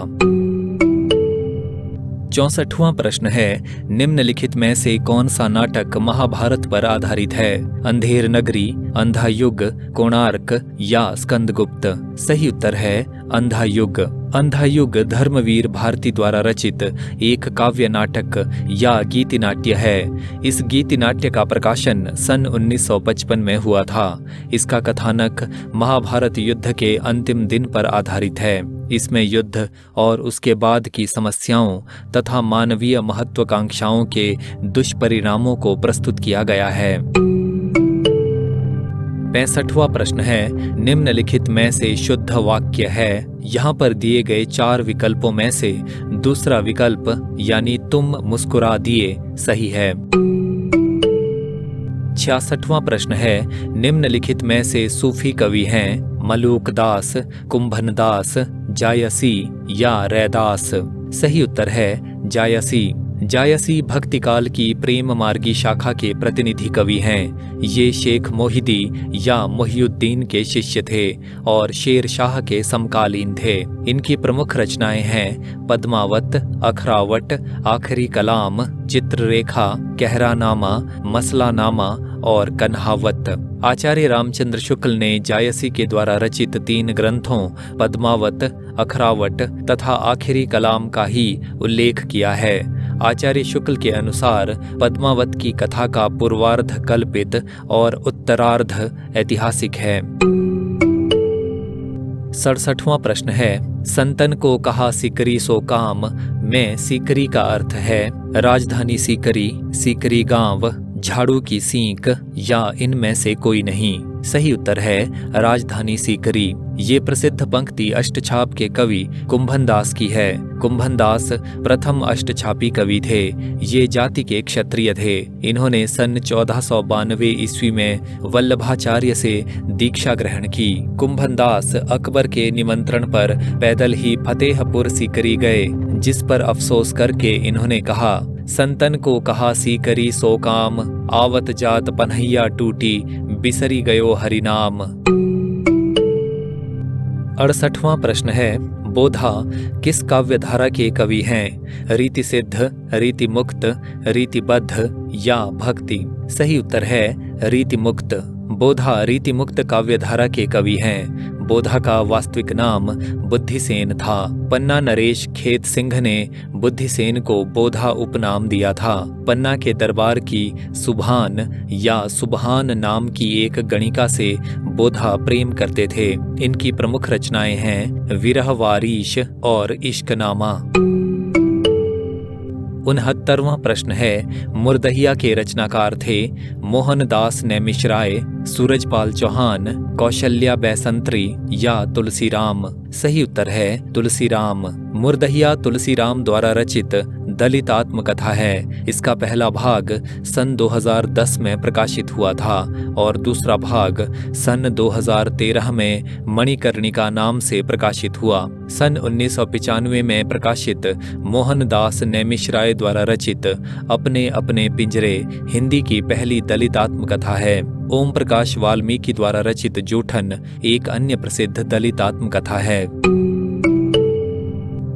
64वां प्रश्न है, निम्नलिखित में से कौन सा नाटक महाभारत पर आधारित है? अंधेर नगरी, अंधा युग, कोणार्क या स्कंदगुप्त? सही उत्तर है अंधा युग। अंधा युग धर्मवीर भारती द्वारा रचित एक काव्य नाटक या गीति नाट्य है। इस गीति नाट्य का प्रकाशन सन 1955 में हुआ था। इसका कथानक महाभारत युद्ध के अंतिम दिन पर आधारित है। इसमें युद्ध और उसके बाद की समस्याओं तथा मानवीय महत्वाकांक्षाओं के दुष्परिणामों को प्रस्तुत किया गया है। 65वां प्रश्न है, निम्नलिखित में से शुद्ध वाक्य है? यहाँ पर दिए गए 4 विकल्पों में से दूसरा विकल्प यानी तुम मुस्कुरा दिए सही है। 66वां प्रश्न है, निम्नलिखित में से सूफी कवि हैं मलूक दास, कुंभन दास, जायसी या रैदास? सही उत्तर है जायसी। जायसी भक्तिकाल की प्रेम मार्गी शाखा के प्रतिनिधि कवि हैं। ये शेख मोहिदी या मोहिउद्दीन के शिष्य थे और शेर शाह के समकालीन थे। इनकी प्रमुख रचनाएं हैं पद्मावत, अखरावट, आखिरी कलाम, चित्ररेखा, कहरानामा, मसलानामा और कन्हावत। आचार्य रामचंद्र शुक्ल ने जायसी के द्वारा रचित 3 ग्रंथों पद्मावत, अखरावट तथा आखिरी कलाम का ही उल्लेख किया है। आचार्य शुक्ल के अनुसार पद्मावत की कथा का पूर्वार्ध कल्पित और उत्तरार्ध ऐतिहासिक है। 67वां प्रश्न है, संतन को कहा सीकरी सो काम में सीकरी का अर्थ है राजधानी सीकरी, सीकरी गांव, झाड़ू की सींक या इनमें से कोई नहीं? सही उत्तर है राजधानी सीकरी। ये प्रसिद्ध पंक्ति अष्टछाप के कवि कुंभनदास की है। कुंभनदास प्रथम अष्टछापी कवि थे। ये जाति के क्षत्रिय थे। इन्होंने सन 1492 ईस्वी में वल्लभाचार्य से दीक्षा ग्रहण की। कुंभनदास अकबर के निमंत्रण पर पैदल ही फतेहपुर सीकरी गए, जिस पर अफसोस करके इन्होंने कहा, संतन को कहा सीकरी सो काम, आवत जात पन्हैया टूटी, बिसरी गयो हरिनाम। 68वां प्रश्न है, बोधा किस काव्यधारा के कवि हैं? रीति सिद्ध, रीति मुक्त, रीतिबद्ध या भक्ति? सही उत्तर है रीति मुक्त। बोधा रीति मुक्त काव्यधारा के कवि हैं। बोधा का वास्तविक नाम बुद्धिसेन था। पन्ना नरेश खेत सिंह ने बुद्धिसेन को बोधा उपनाम दिया था। पन्ना के दरबार की सुभान या सुबहान नाम की एक गणिका से बोधा प्रेम करते थे। इनकी प्रमुख रचनाएं हैं विरह वारीश और इश्कनामा। 69वां प्रश्न है, मुर्दहिया के रचनाकार थे मोहनदास नैमिषराय, सूरजपाल चौहान, कौशल्या बैसंत्री या तुलसीराम? सही उत्तर है तुलसीराम। मुर्दहिया तुलसीराम द्वारा रचित दलित आत्मकथा है। इसका पहला भाग सन 2010 में प्रकाशित हुआ था और दूसरा भाग सन 2013 में मणिकर्णिका नाम से प्रकाशित हुआ। सन 1995 में प्रकाशित मोहनदास नैमिषराय द्वारा रचित अपने अपने पिंजरे हिंदी की पहली दलित आत्मकथा है। ओम प्रकाश वाल्मीकि द्वारा रचित जूठन एक अन्य प्रसिद्ध दलित आत्मकथा है।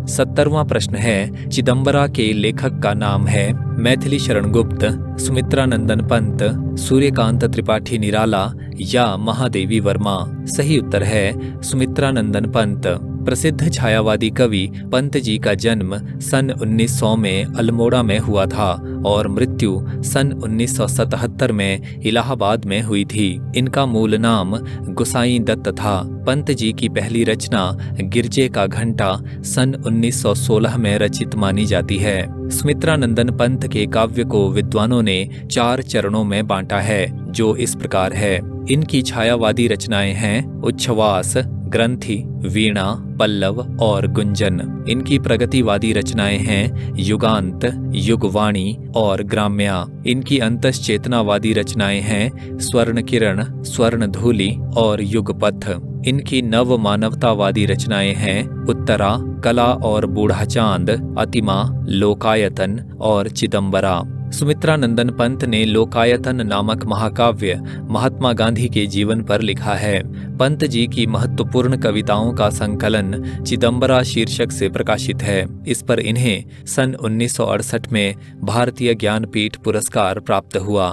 70वां प्रश्न है, चिदंबरा के लेखक का नाम है मैथिली शरण गुप्त, सुमित्रानंदन पंत, सूर्यकांत त्रिपाठी निराला या महादेवी वर्मा? सही उत्तर है सुमित्रानंदन पंत। प्रसिद्ध छायावादी कवि पंत जी का जन्म सन 1900 में अल्मोड़ा में हुआ था और मृत्यु सन 1977 में इलाहाबाद में हुई थी। इनका मूल नाम गुसाई दत्त था। पंत जी की पहली रचना गिरजे का घंटा सन 1916 में रचित मानी जाती है। सुमित्रानंदन पंत के काव्य को विद्वानों ने 4 चरणों में बांटा है, जो इस प्रकार है। इनकी छायावादी रचनाएं हैं उच्छ्वास, ग्रंथि, वीणा, पल्लव और गुंजन। इनकी प्रगतिवादी रचनाएं हैं युगांत, युगवाणी और ग्राम्या। इनकी अंतश्चेतनावादी रचनाएं हैं स्वर्ण किरण, स्वर्ण धूलि और युगपथ। इनकी नव मानवतावादी रचनाएं हैं उत्तरा, कला और बूढ़ा चांद, अतिमा, लोकायतन और चिदंबरा। सुमित्रानंदन पंत ने लोकायतन नामक महाकाव्य महात्मा गांधी के जीवन पर लिखा है। पंत जी की महत्वपूर्ण कविताओं का संकलन चिदंबरा शीर्षक से प्रकाशित है। इस पर इन्हें सन 1968 में भारतीय ज्ञानपीठ पुरस्कार प्राप्त हुआ।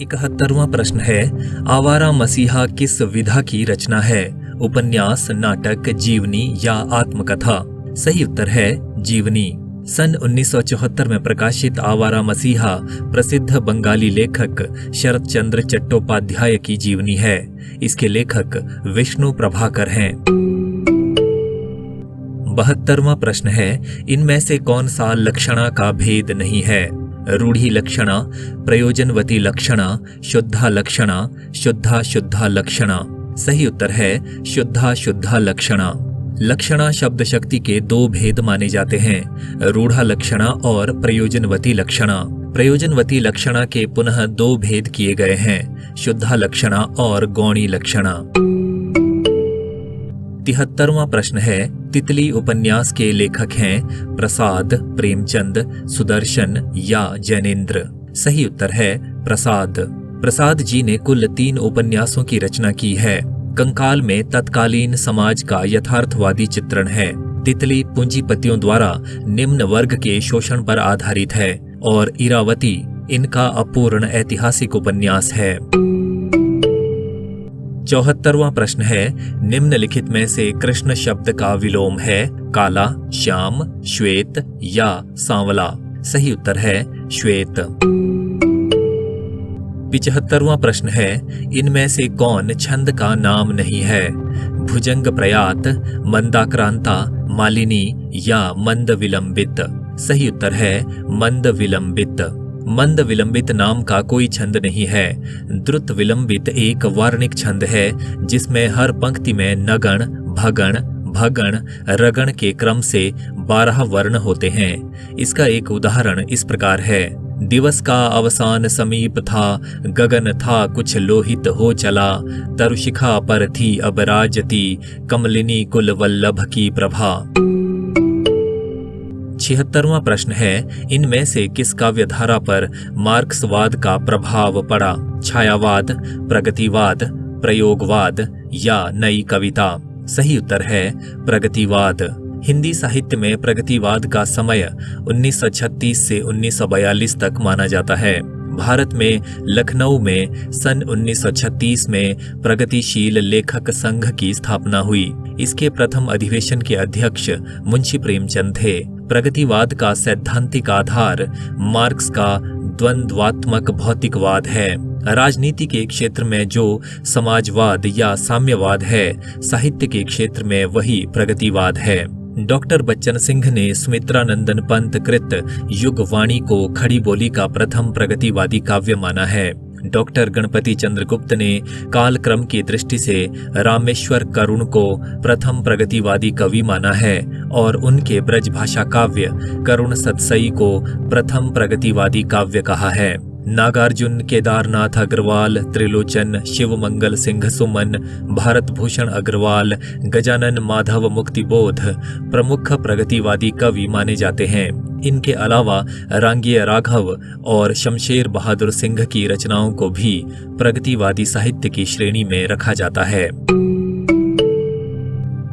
71वां प्रश्न है, आवारा मसीहा किस विधा की रचना है? उपन्यास, नाटक, जीवनी या आत्मकथा? सही उत्तर है जीवनी। सन 1974 में प्रकाशित आवारा मसीहा प्रसिद्ध बंगाली लेखक शरत चंद्र चट्टोपाध्याय की जीवनी है। इसके लेखक विष्णु प्रभाकर हैं। 72वां प्रश्न है, इनमें से कौन सा लक्षणा का भेद नहीं है? रूढ़ी लक्षणा, प्रयोजनवती लक्षणा, शुद्धा लक्षणा, शुद्धा शुद्धा लक्षणा? सही उत्तर है शुद्धा शुद्धा लक्षणा। लक्षणा शब्द शक्ति के 2 भेद माने जाते हैं, रूढ़ा लक्षणा और प्रयोजनवती लक्षणा। प्रयोजनवती लक्षणा के पुनः 2 भेद किए गए हैं, शुद्धा लक्षणा और गौणी लक्षणा। 73वां प्रश्न है, तितली उपन्यास के लेखक हैं प्रसाद, प्रेमचंद, सुदर्शन या जैनेन्द्र? सही उत्तर है प्रसाद। प्रसाद जी ने कुल 3 उपन्यासों की रचना की है। कंकाल में तत्कालीन समाज का यथार्थवादी चित्रण है। तितली पूंजीपतियों द्वारा निम्न वर्ग के शोषण पर आधारित है और इरावती इनका अपूर्ण ऐतिहासिक उपन्यास है। 74वां प्रश्न है, निम्नलिखित में से कृष्ण शब्द का विलोम है काला, श्याम, श्वेत या सांवला? सही उत्तर है श्वेत। 75वां प्रश्न है, इनमें से कौन छंद का नाम नहीं है? भुजंग प्रयात, मंदाक्रांता, मालिनी या मंद विलंबित? सही उत्तर है मंद विलंबित। मंद विलंबित नाम का कोई छंद नहीं है। द्रुत विलंबित एक वार्णिक छंद है जिसमें हर पंक्ति में नगण, भगण, भगण, रगण के क्रम से 12 वर्ण होते हैं। इसका एक उदाहरण इस प्रकार है। दिवस का अवसान समीप था, गगन था कुछ लोहित हो चला, तरुशिखा पर थी अब राजती, कमलिनी कुल वल्लभ की प्रभा। 76वां प्रश्न है, इनमें से किस काव्यधारा पर मार्क्सवाद का प्रभाव पड़ा? छायावाद, प्रगतिवाद, प्रयोगवाद या नई कविता? सही उत्तर है प्रगतिवाद। हिंदी साहित्य में प्रगतिवाद का समय 1936 से 1942 तक माना जाता है। भारत में लखनऊ में सन 1936 में प्रगतिशील लेखक संघ की स्थापना हुई। इसके प्रथम अधिवेशन के अध्यक्ष मुंशी प्रेमचंद थे। प्रगतिवाद का सैद्धांतिक आधार मार्क्स का द्वंद्वात्मक भौतिकवाद है। राजनीति के क्षेत्र में जो समाजवाद या साम्यवाद है, साहित्य के क्षेत्र में वही प्रगतिवाद है। डॉक्टर बच्चन सिंह ने सुमित्रानंदन पंत कृत युगवाणी को खड़ी बोली का प्रथम प्रगतिवादी काव्य माना है। डॉक्टर गणपति चंद्रगुप्त ने कालक्रम की दृष्टि से रामेश्वर करुण को प्रथम प्रगतिवादी कवि माना है और उनके ब्रजभाषा काव्य करुण सतसई को प्रथम प्रगतिवादी काव्य कहा है। नागार्जुन, केदारनाथ अग्रवाल, त्रिलोचन, शिवमंगल सिंह सुमन, भारत भूषण अग्रवाल, गजानन माधव मुक्तिबोध प्रमुख प्रगतिवादी कवि माने जाते हैं। इनके अलावा रांगिया राघव और शमशेर बहादुर सिंह की रचनाओं को भी प्रगतिवादी साहित्य की श्रेणी में रखा जाता है।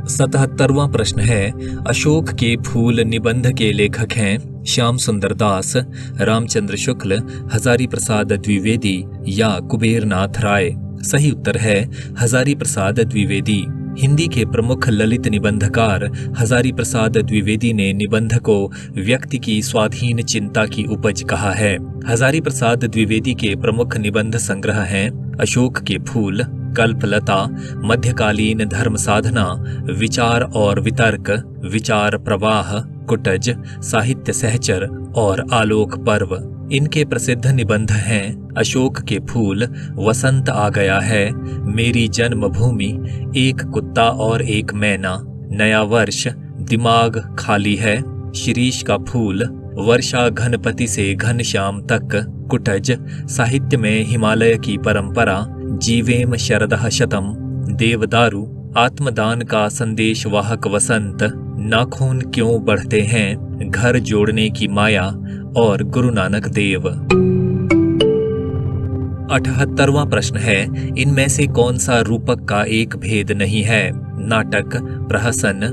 77वां प्रश्न है, अशोक के फूल निबंध के लेखक हैं श्याम सुंदर दास, रामचंद्र शुक्ल, हजारी प्रसाद द्विवेदी या कुबेरनाथ राय? सही उत्तर है हजारी प्रसाद द्विवेदी। हिंदी के प्रमुख ललित निबंधकार हजारी प्रसाद द्विवेदी ने निबंध को व्यक्ति की स्वाधीन चिंता की उपज कहा है। हजारी प्रसाद द्विवेदी के प्रमुख निबंध संग्रह हैं अशोक के फूल, कल्पलता, मध्यकालीन धर्म साधना, विचार और वितर्क, विचार प्रवाह, कुटज, साहित्य सहचर और आलोक पर्व। इनके प्रसिद्ध निबंध हैं अशोक के फूल, वसंत आ गया है, मेरी जन्मभूमि, एक कुत्ता और एक मैना, नया वर्ष, दिमाग खाली है, शिरीष का फूल, वर्षा घनपति से घनश्याम तक, कुटज, साहित्य में हिमालय की परंपरा, जीवेम शरदः शतम, देवदारू, आत्मदान का संदेश वाहक वसंत, नाखून क्यों बढ़ते हैं, घर जोड़ने की माया और गुरु नानक देव। 78वां प्रश्न है, इनमें से कौन सा रूपक का एक भेद नहीं है? नाटक, प्रहसन,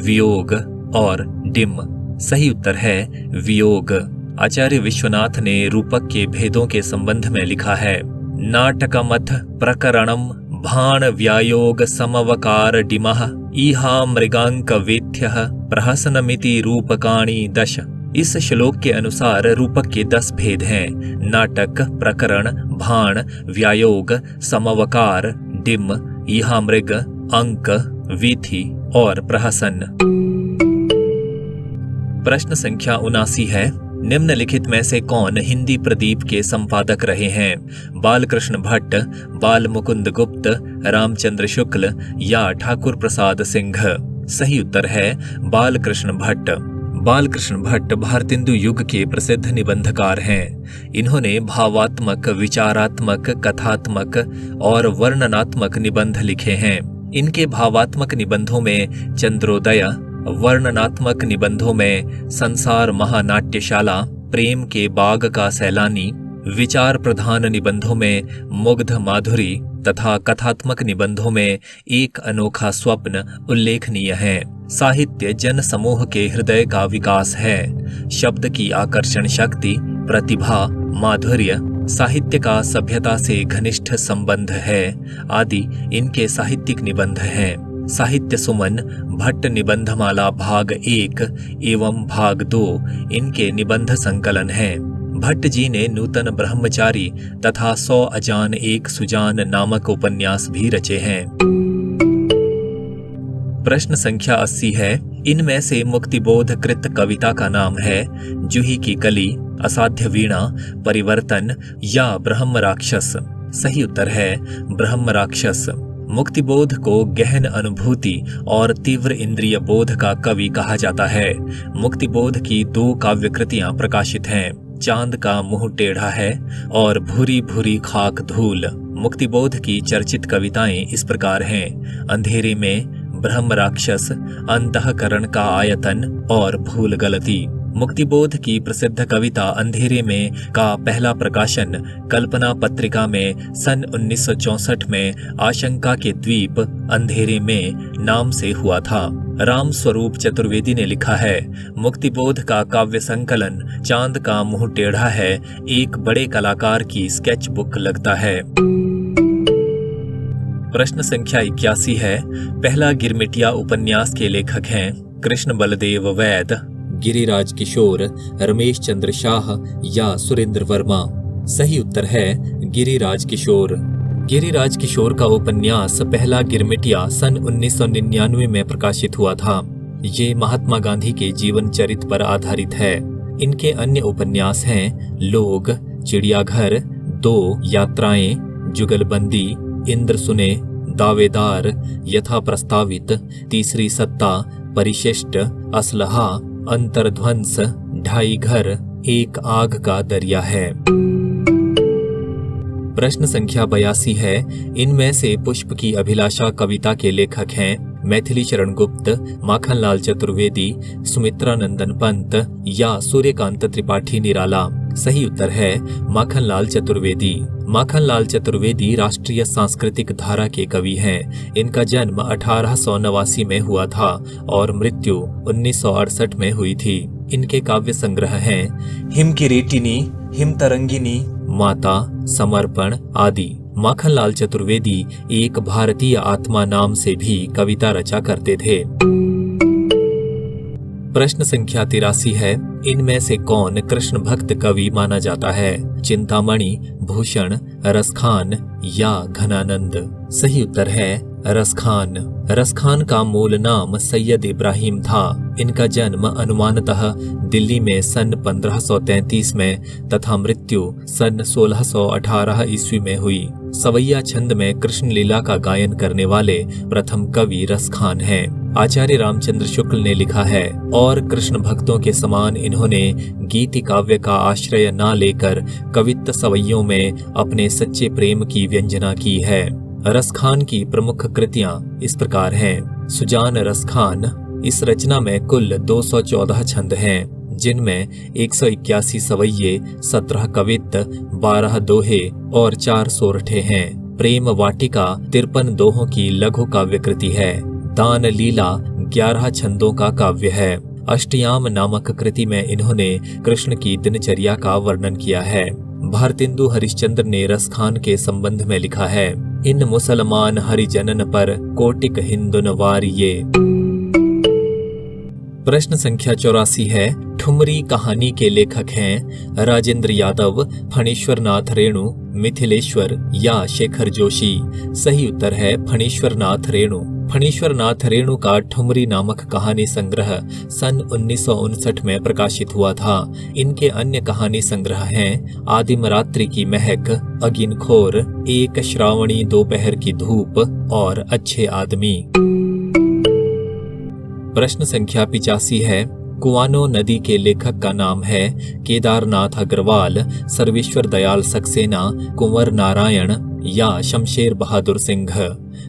वियोग और डिम? सही उत्तर है वियोग। आचार्य विश्वनाथ ने रूपक के भेदों के संबंध में लिखा है, नाटकमथ प्रकरणम भाण व्यायोग समवकार डिमः ईहा मृगांक वेथ्यः प्रहसनमिति रूपकाणि 10। इस श्लोक के अनुसार रूपक के 10 भेद हैं, नाटक, प्रकरण, भाण, व्यायोग, समवकार, डिम, ईहा मृग, अंक, वीथि और प्रहसन। प्रश्न संख्या 79 है, निम्नलिखित में से कौन हिंदी प्रदीप के संपादक रहे हैं? बालकृष्ण भट्ट, बाल मुकुंद गुप्त, रामचंद्र शुक्ल या ठाकुर प्रसाद सिंह? सही उत्तर है बालकृष्ण भट्ट। बालकृष्ण भट्ट भारतेंदु युग के प्रसिद्ध निबंधकार हैं। इन्होंने भावात्मक, विचारात्मक, कथात्मक और वर्णनात्मक निबंध लिखे हैं। इनके भावात्मक निबंधों में चंद्रोदय, वर्णनात्मक निबंधों में संसार महानाट्यशाला, प्रेम के बाग का सैलानी, विचार प्रधान निबंधों में मुग्ध माधुरी तथा कथात्मक निबंधों में एक अनोखा स्वप्न उल्लेखनीय है। साहित्य जन समूह के हृदय का विकास है। शब्द की आकर्षण शक्ति, प्रतिभा, माधुर्य, साहित्य का सभ्यता से घनिष्ठ संबंध है आदि इनके साहित्यिक निबंध हैं। साहित्य सुमन, भट्ट निबंधमाला भाग 1 एवं भाग 2 इनके निबंध संकलन हैं। भट्ट जी ने नूतन ब्रह्मचारी तथा 100 अजान एक सुजान नामक उपन्यास भी रचे हैं। प्रश्न संख्या 80 है, इनमें से मुक्तिबोध कृत कविता का नाम है जूही की कली, असाध्य वीणा, परिवर्तन या ब्रह्म राक्षस। सही उत्तर है ब्रह्म राक्षस। मुक्तिबोध को गहन अनुभूति और तीव्र इंद्रिय बोध का कवि कहा जाता है। मुक्तिबोध की 2 काव्य कृतियां प्रकाशित हैं, चांद का मुंह टेढ़ा है और भूरी भूरी खाक धूल। मुक्तिबोध की चर्चित कविताएं इस प्रकार हैं: अंधेरे में, ब्रह्म राक्षस, अंतःकरण का आयतन और भूल गलती। मुक्तिबोध की प्रसिद्ध कविता अंधेरे में का पहला प्रकाशन कल्पना पत्रिका में सन 1964 में आशंका के द्वीप अंधेरे में नाम से हुआ था। राम स्वरूप चतुर्वेदी ने लिखा है, मुक्तिबोध का काव्य संकलन चांद का मुंह टेढ़ा है एक बड़े कलाकार की स्केच बुक लगता है। प्रश्न संख्या 81 है। पहला गिरमिटिया उपन्यास के लेखक हैं कृष्ण बलदेव वैद, गिरिराज किशोर, रमेश चंद्र शाह या सुरेंद्र वर्मा। सही उत्तर है गिरिराज किशोर। गिरिराज किशोर का उपन्यास पहला गिरमिटिया सन 1999 में प्रकाशित हुआ था। ये महात्मा गांधी के जीवन चरित्र पर आधारित है। इनके अन्य उपन्यास हैं लोग, चिड़ियाघर, 2 यात्राएं, जुगलबंदी, इंद्र सुने, दावेदार, यथा प्रस्तावित, तीसरी सत्ता, परिशिष्ट, असलहा, अंतर्ध्वंस, ढाई घर, एक आग का दरिया है। प्रश्न संख्या 82 है। इनमें से पुष्प की अभिलाषा कविता के लेखक हैं मैथिली शरण गुप्त, माखनलाल चतुर्वेदी, सुमित्रा नंदन पंत या सूर्यकांत त्रिपाठी निराला। सही उत्तर है माखनलाल चतुर्वेदी। माखनलाल चतुर्वेदी राष्ट्रीय सांस्कृतिक धारा के कवि हैं। इनका जन्म 1889 में हुआ था और मृत्यु 1968 में हुई थी। इनके काव्य संग्रह हैं हिम किरीटिनी, हिम तरंगिनी, माता, समर्पण आदि। माखनलाल चतुर्वेदी एक भारतीय आत्मा नाम से भी कविता रचा करते थे। प्रश्न संख्या 83 है। इनमें से कौन कृष्ण भक्त कवि माना जाता है? चिंतामणि, भूषण, रसखान या घनानंद। सही उत्तर है रसखान। रसखान का मूल नाम सैयद इब्राहिम था। इनका जन्म अनुमानतः दिल्ली में सन 1533 में तथा मृत्यु सन 1618 ईस्वी में हुई। सवैया छंद में कृष्ण लीला का गायन करने वाले प्रथम कवि रसखान हैं। आचार्य रामचंद्र शुक्ल ने लिखा है, और कृष्ण भक्तों के समान इन्होंने गीति काव्य का आश्रय न लेकर कवित्त सवैयों में अपने सच्चे प्रेम की व्यंजना की है। रसखान की प्रमुख कृतियां इस प्रकार हैं। सुजान रसखान। इस रचना में कुल 214 छंद हैं, जिनमें 181 सवैये, 17 कवित्त, 12 दोहे और 4 सोरठे हैं। प्रेम वाटिका 53 दोहों की लघु काव्य कृति है। दान लीला 11 छंदों का काव्य है। अष्टयाम नामक कृति में इन्होंने कृष्ण की दिनचर्या का वर्णन किया है। भारतेंदु हरिश्चंद्र ने रसखान के संबंध में लिखा है, इन मुसलमान हरिजनन पर कोटिक हिंदुन वारिये। प्रश्न संख्या 84 है। ठुमरी कहानी के लेखक हैं राजेंद्र यादव, फणीश्वर नाथ रेणु, मिथिलेश्वर या शेखर जोशी। सही उत्तर है फणीश्वर नाथ रेणु। फणीश्वर नाथ रेणु का ठुमरी नामक कहानी संग्रह सन 1959 में प्रकाशित हुआ था। इनके अन्य कहानी संग्रह हैं आदिम रात्रि की महक, अगिनखोर, एक श्रावणी दोपहर की धूप और अच्छे आदमी। प्रश्न संख्या 85 है। कुआनो नदी के लेखक का नाम है केदारनाथ अग्रवाल, सर्वेश्वर दयाल सक्सेना, कुंवर नारायण या शमशेर बहादुर सिंह।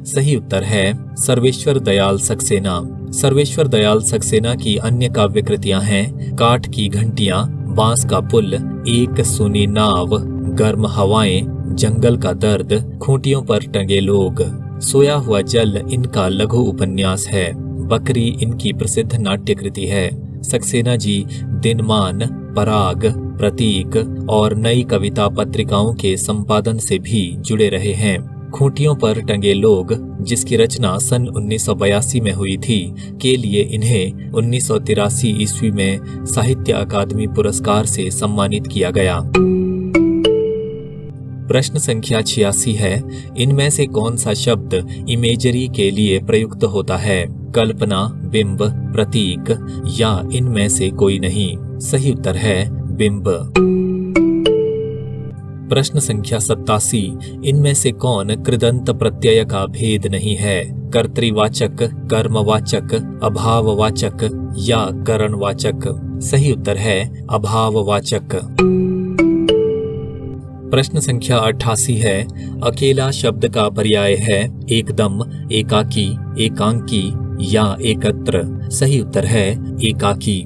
सही उत्तर है सर्वेश्वर दयाल सक्सेना। सर्वेश्वर दयाल सक्सेना की अन्य काव्य कृतियां हैं काठ की घंटियां, बांस का पुल, एक सुनी नाव, गर्म हवाएं, जंगल का दर्द, खूंटियों पर टंगे लोग। सोया हुआ जल इनका लघु उपन्यास है। बकरी इनकी प्रसिद्ध नाट्य कृति है। सक्सेना जी दिनमान, पराग, प्रतीक और नई कविता पत्रिकाओं के संपादन से भी जुड़े रहे हैं। खूंटियों पर टंगे लोग, जिसकी रचना सन 1982 में हुई थी, के लिए इन्हें 1983 ईस्वी में साहित्य अकादमी पुरस्कार से सम्मानित किया गया। प्रश्न संख्या 86 है। इनमें से कौन सा शब्द इमेजरी के लिए प्रयुक्त होता है? कल्पना, बिंब, प्रतीक या इनमें से कोई नहीं। सही उत्तर है बिंब। प्रश्न संख्या 87, इनमें से कौन कृदंत प्रत्यय का भेद नहीं है? कर्तृवाचक, कर्मवाचक, अभाववाचक या करणवाचक? सही उत्तर है अभाववाचक। प्रश्न संख्या 88 है, अकेला शब्द का पर्याय है एकदम, एकाकी, एकांकी या एकत्र? सही उत्तर है एकाकी।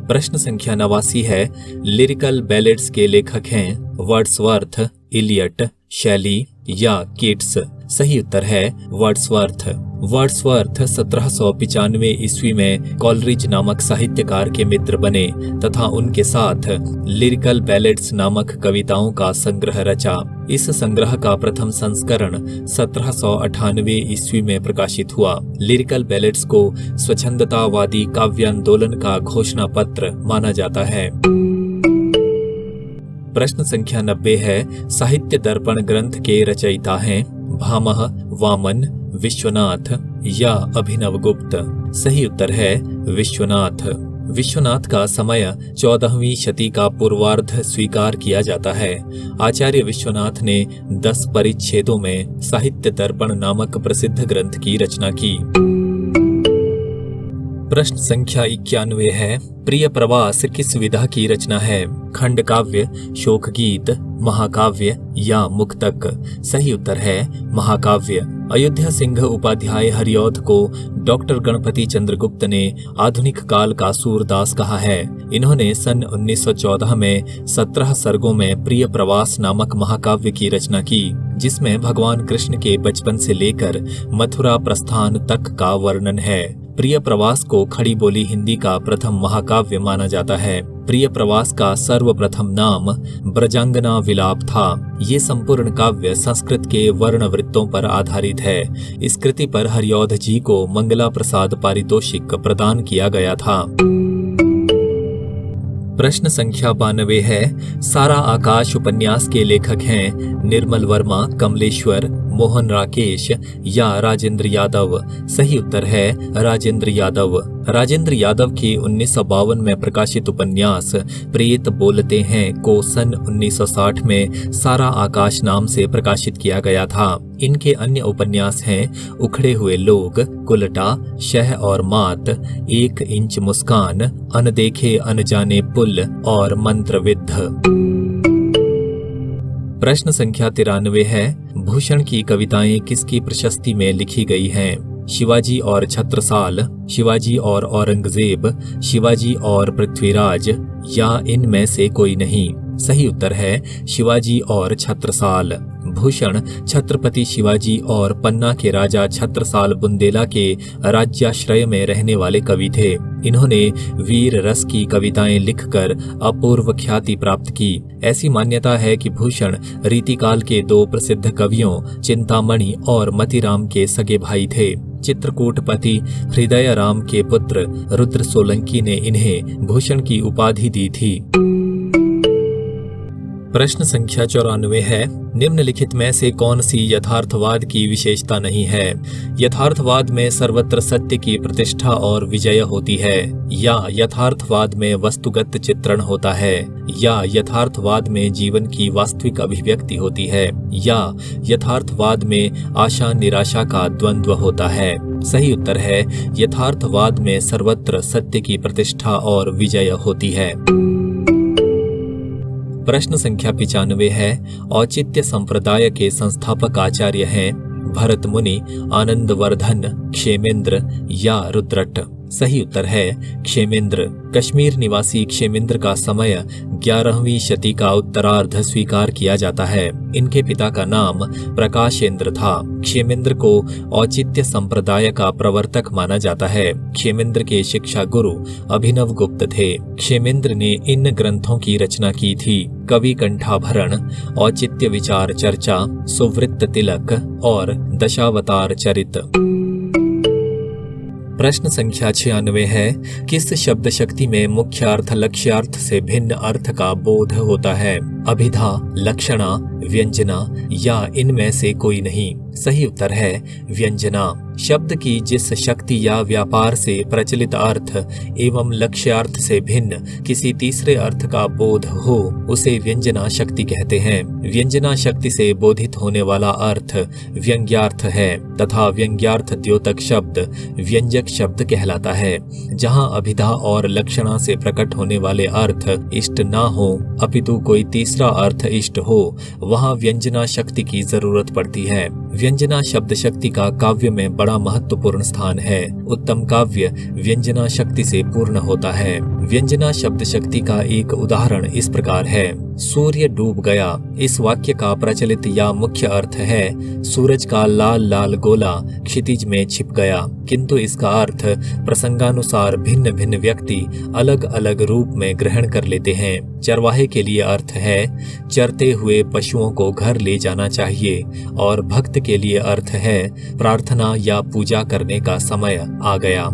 प्रश्न संख्या 89 है, लिरिकल बैलेड्स के लेखक हैं वर्ड्सवर्थ, इलियट, शैली या कीट्स? सही उत्तर है वर्ड्सवर्थ। वर्ड्सवर्थ 1795 ईस्वी में कॉलरिज नामक साहित्यकार के मित्र बने तथा उनके साथ लिरिकल बैलेड्स नामक कविताओं का संग्रह रचा। इस संग्रह का प्रथम संस्करण 1798 ईस्वी में प्रकाशित हुआ। लिरिकल बैलेड्स को स्वच्छंदतावादी काव्यांदोलन का घोषणा पत्र माना जाता है। प्रश्न संख्या 90 है, साहित्य दर्पण ग्रंथ के रचयिता हैं भामह, वामन, विश्वनाथ या अभिनवगुप्त? सही उत्तर है विश्वनाथ। विश्वनाथ का समय 14वीं शती का पूर्वार्ध स्वीकार किया जाता है। आचार्य विश्वनाथ ने 10 परिच्छेदों में साहित्य दर्पण नामक प्रसिद्ध ग्रंथ की रचना की। प्रश्न संख्या 91 है, प्रिय प्रवास किस विधा की रचना है? खंड काव्य, शोक गीत, महाकाव्य या मुक्तक? सही उत्तर है महाकाव्य। अयोध्या सिंह उपाध्याय हरिऔध को डॉक्टर गणपति चंद्रगुप्त ने आधुनिक काल का सूरदास कहा है। इन्होंने सन 1914 में 17 सर्गों में प्रिय प्रवास नामक महाकाव्य की रचना की, जिसमें भगवान कृष्ण के बचपन से लेकर मथुरा प्रस्थान तक का वर्णन है। प्रिय प्रवास को खड़ी बोली हिंदी का प्रथम महाकाव्य माना जाता है। प्रिय प्रवास का सर्वप्रथम नाम ब्रजांगना विलाप था। ये संपूर्ण काव्य संस्कृत के वर्ण वृत्तों पर आधारित है। इस कृति पर हरिऔध जी को मंगला प्रसाद पारितोषिक प्रदान किया गया था। प्रश्न संख्या 92 है, सारा आकाश उपन्यास के लेखक हैं निर्मल वर्मा, कमलेश्वर, मोहन राकेश या राजेंद्र यादव? सही उत्तर है राजेंद्र यादव। राजेंद्र यादव की 1952 में प्रकाशित उपन्यास प्रेत बोलते हैं को सन 1960 में सारा आकाश नाम से प्रकाशित किया गया था। इनके अन्य उपन्यास हैं उखड़े हुए लोग, कुलटा, शह और मात, 1 इंच मुस्कान, अनदेखे अनजाने पुल और मंत्रविद्ध। प्रश्न संख्या 93 है, भूषण की कविताएं किसकी प्रशस्ति में लिखी गई हैं? शिवाजी और छत्रसाल, शिवाजी और औरंगजेब, शिवाजी और पृथ्वीराज या इनमें से कोई नहीं? सही उत्तर है शिवाजी और छत्रसाल। भूषण छत्रपति शिवाजी और पन्ना के राजा छत्रसाल बुंदेला के राज्याश्रय में रहने वाले कवि थे। इन्होंने वीर रस की कविताएं लिखकर अपूर्व ख्याति प्राप्त की। ऐसी मान्यता है कि भूषण रीतिकाल के 2 प्रसिद्ध कवियों चिंतामणि और मतीराम के सगे भाई थे। चित्रकूटपति हृदय राम के पुत्र रुद्र सोलंकी ने इन्हें भूषण की उपाधि दी थी। प्रश्न संख्या 94 है, निम्नलिखित में से कौन सी यथार्थवाद की विशेषता नहीं है? यथार्थवाद में सर्वत्र सत्य की प्रतिष्ठा और विजय होती है, या यथार्थवाद में वस्तुगत चित्रण होता है, या यथार्थवाद में जीवन की वास्तविक अभिव्यक्ति होती है, या यथार्थवाद में आशा निराशा का द्वंद्व होता है? सही उत्तर है यथार्थवाद में सर्वत्र सत्य की प्रतिष्ठा और विजय होती है। प्रश्न संख्या 95 है, औचित्य संप्रदाय के संस्थापक आचार्य हैं भरत मुनि, आनंदवर्धन, क्षेमेंद्र या रुद्रट? सही उत्तर है क्षेमेंद्र। कश्मीर निवासी क्षेमेंद्र का समय 11वीं शती का उत्तरार्ध स्वीकार किया जाता है। इनके पिता का नाम प्रकाशेंद्र था। क्षेमेंद्र को औचित्य संप्रदाय का प्रवर्तक माना जाता है। क्षेमेंद्र के शिक्षा गुरु अभिनवगुप्त थे। क्षेमेंद्र ने इन ग्रंथों की रचना की थी: कवि कंठाभरण, औचित्य विचार चर्चा, सुवृत्त तिलक और दशावतार चरित। प्रश्न संख्या 96 है, किस शब्द शक्ति में मुख्य अर्थ लक्ष्यार्थ से भिन्न अर्थ का बोध होता है? अभिधा, लक्षणा, व्यंजना या इनमें से कोई नहीं। सही उत्तर है व्यंजना। शब्द की जिस शक्ति या व्यापार से प्रचलित अर्थ एवं लक्ष्यार्थ से भिन्न किसी तीसरे अर्थ का बोध हो उसे व्यंजना शक्ति कहते हैं। व्यंजना शक्ति से बोधित होने वाला अर्थ व्यंग्यार्थ है तथा व्यंग्यार्थ द्योतक शब्द व्यंजक शब्द कहलाता है। जहाँ अभिधा और लक्षणा से प्रकट होने वाले अर्थ इष्ट ना हो अपितु कोई तीसरा अर्थ इष्ट हो वहाँ व्यंजना शक्ति की जरूरत पड़ती है। व्यंजना शब्द शक्ति का काव्य में बड़ा महत्वपूर्ण स्थान है। उत्तम काव्य व्यंजना शक्ति से पूर्ण होता है। व्यंजना शब्द शक्ति का एक उदाहरण इस प्रकार है। सूर्य डूब गया। इस वाक्य का प्रचलित या मुख्य अर्थ है सूरज का लाल लाल गोला क्षितिज में छिप गया, किंतु इसका अर्थ प्रसंगानुसार भिन्न भिन्न व्यक्ति अलग अलग रूप में ग्रहण कर लेते हैं। चरवाहे के लिए अर्थ है चरते हुए पशुओं को घर ले जाना चाहिए और भक्त के लिए अर्थ है प्रार्थना या पूजा करने का समय आ गया।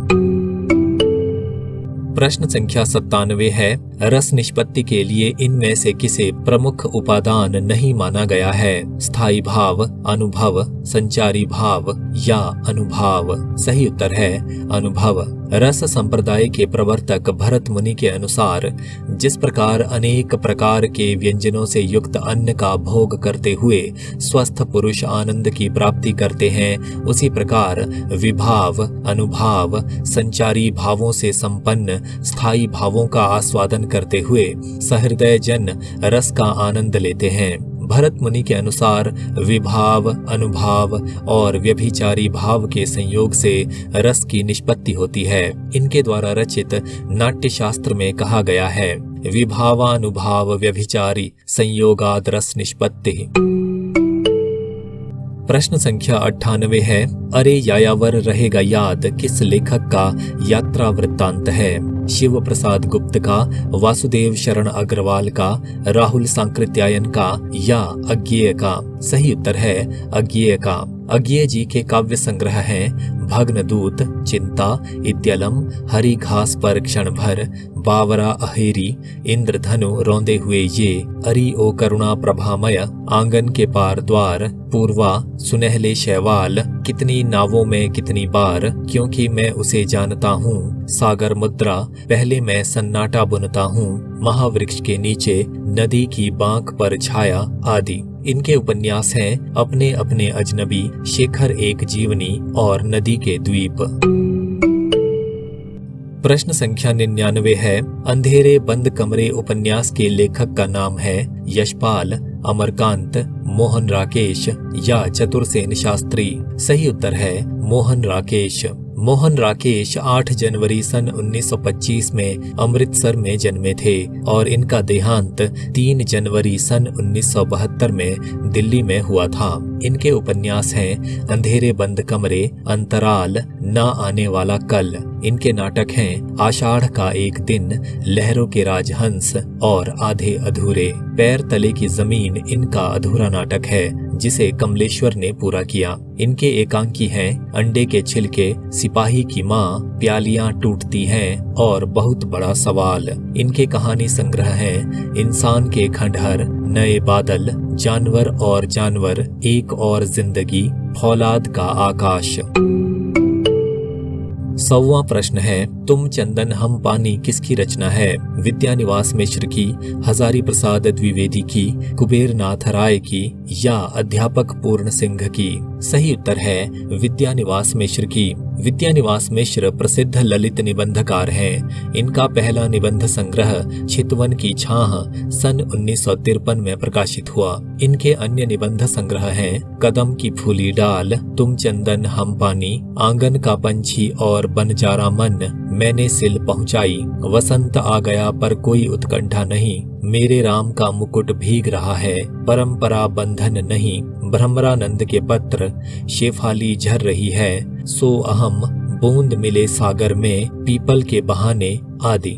प्रश्न संख्या 97 है रस निष्पत्ति के लिए इनमें से किसे प्रमुख उपादान नहीं माना गया है? स्थायी भाव, अनुभव, संचारी भाव या अनुभाव। सही उत्तर है अनुभव। रस संप्रदाय के प्रवर्तक भरत मुनि के अनुसार जिस प्रकार अनेक प्रकार के व्यंजनों से युक्त अन्न का भोग करते हुए स्वस्थ पुरुष आनंद की प्राप्ति करते हैं, उसी प्रकार विभाव, अनुभाव, संचारी भावों से संपन्न स्थायी भावों का आस्वादन करते हुए सहृदय जन रस का आनंद लेते हैं। भरत मुनि के अनुसार विभाव, अनुभाव और व्यभिचारी भाव के संयोग से रस की निष्पत्ति होती है। इनके द्वारा रचित नाट्य शास्त्र में कहा गया है विभावानुभाव व्यभिचारी संयोगाद रस निष्पत्ति। प्रश्न संख्या 98 है अरे यायावर रहेगा याद किस लेखक का यात्रा वृत्तांत है? शिव प्रसाद गुप्त का, वासुदेव शरण अग्रवाल का, राहुल सांकृत्यायन का या अज्ञेय का? सही उत्तर है अज्ञेय का। अज्ञेय जी के काव्य संग्रह हैं भग्नदूत, चिंता, इत्यलम, हरी घास पर क्षण भर, बावरा अहेरी, इंद्रधनु रौंदे हुए ये, अरी ओ करुणा प्रभामय, आंगन के पार द्वार, पूर्वा, सुनहले शैवाल, कितनी नावों में कितनी बार, क्योंकि मैं उसे जानता हूँ, सागर मुद्रा, पहले मैं सन्नाटा बुनता हूँ, महावृक्ष के नीचे, नदी की बांक पर छाया आदि। इनके उपन्यास हैं अपने अपने अजनबी, शेखर एक जीवनी और नदी के द्वीप। प्रश्न संख्या 99 है अंधेरे बंद कमरे उपन्यास के लेखक का नाम है यशपाल, अमरकांत, मोहन राकेश या चतुरसेन शास्त्री? सही उत्तर है मोहन राकेश। मोहन राकेश 8 जनवरी सन 1925 में अमृतसर में जन्मे थे और इनका देहांत 3 जनवरी सन 1972 में दिल्ली में हुआ था। इनके उपन्यास हैं अंधेरे बंद कमरे, अंतराल, ना आने वाला कल। इनके नाटक हैं आषाढ़ का एक दिन, लहरों के राजहंस और आधे अधूरे। पैर तले की जमीन इनका अधूरा नाटक है जिसे कमलेश्वर ने पूरा किया। इनके एकांकी हैं अंडे के छिलके, सिपाही की माँ, प्यालियां टूटती हैं और बहुत बड़ा सवाल। इनके कहानी संग्रह हैं इंसान के खंडहर, नए बादल, जानवर और जानवर, एक और जिंदगी, फौलाद का आकाश। 100वां प्रश्न है तुम चंदन हम पानी किसकी रचना है? विद्यानिवास मिश्र की, हजारी प्रसाद द्विवेदी की, कुबेर नाथ राय की या अध्यापक पूर्ण सिंह की? सही उत्तर है विद्यानिवास मिश्र की। विद्यानिवास मिश्र प्रसिद्ध ललित निबंधकार हैं। इनका पहला निबंध संग्रह चितवन की छाह सन 1953 में प्रकाशित हुआ। इनके अन्य निबंध संग्रह हैं कदम की फूली डाल, तुम चंदन हम पानी, आंगन का पंछी और बनजारा मन, मैंने सिल पहुंचाई, वसंत आ गया पर कोई उत्कंठा नहीं, मेरे राम का मुकुट भीग रहा है, परंपरा बंधन नहीं, भ्रमरानंद के पत्र, शेफाली झर रही है, सो अहम, बूंद मिले सागर में, पीपल के बहाने आदि।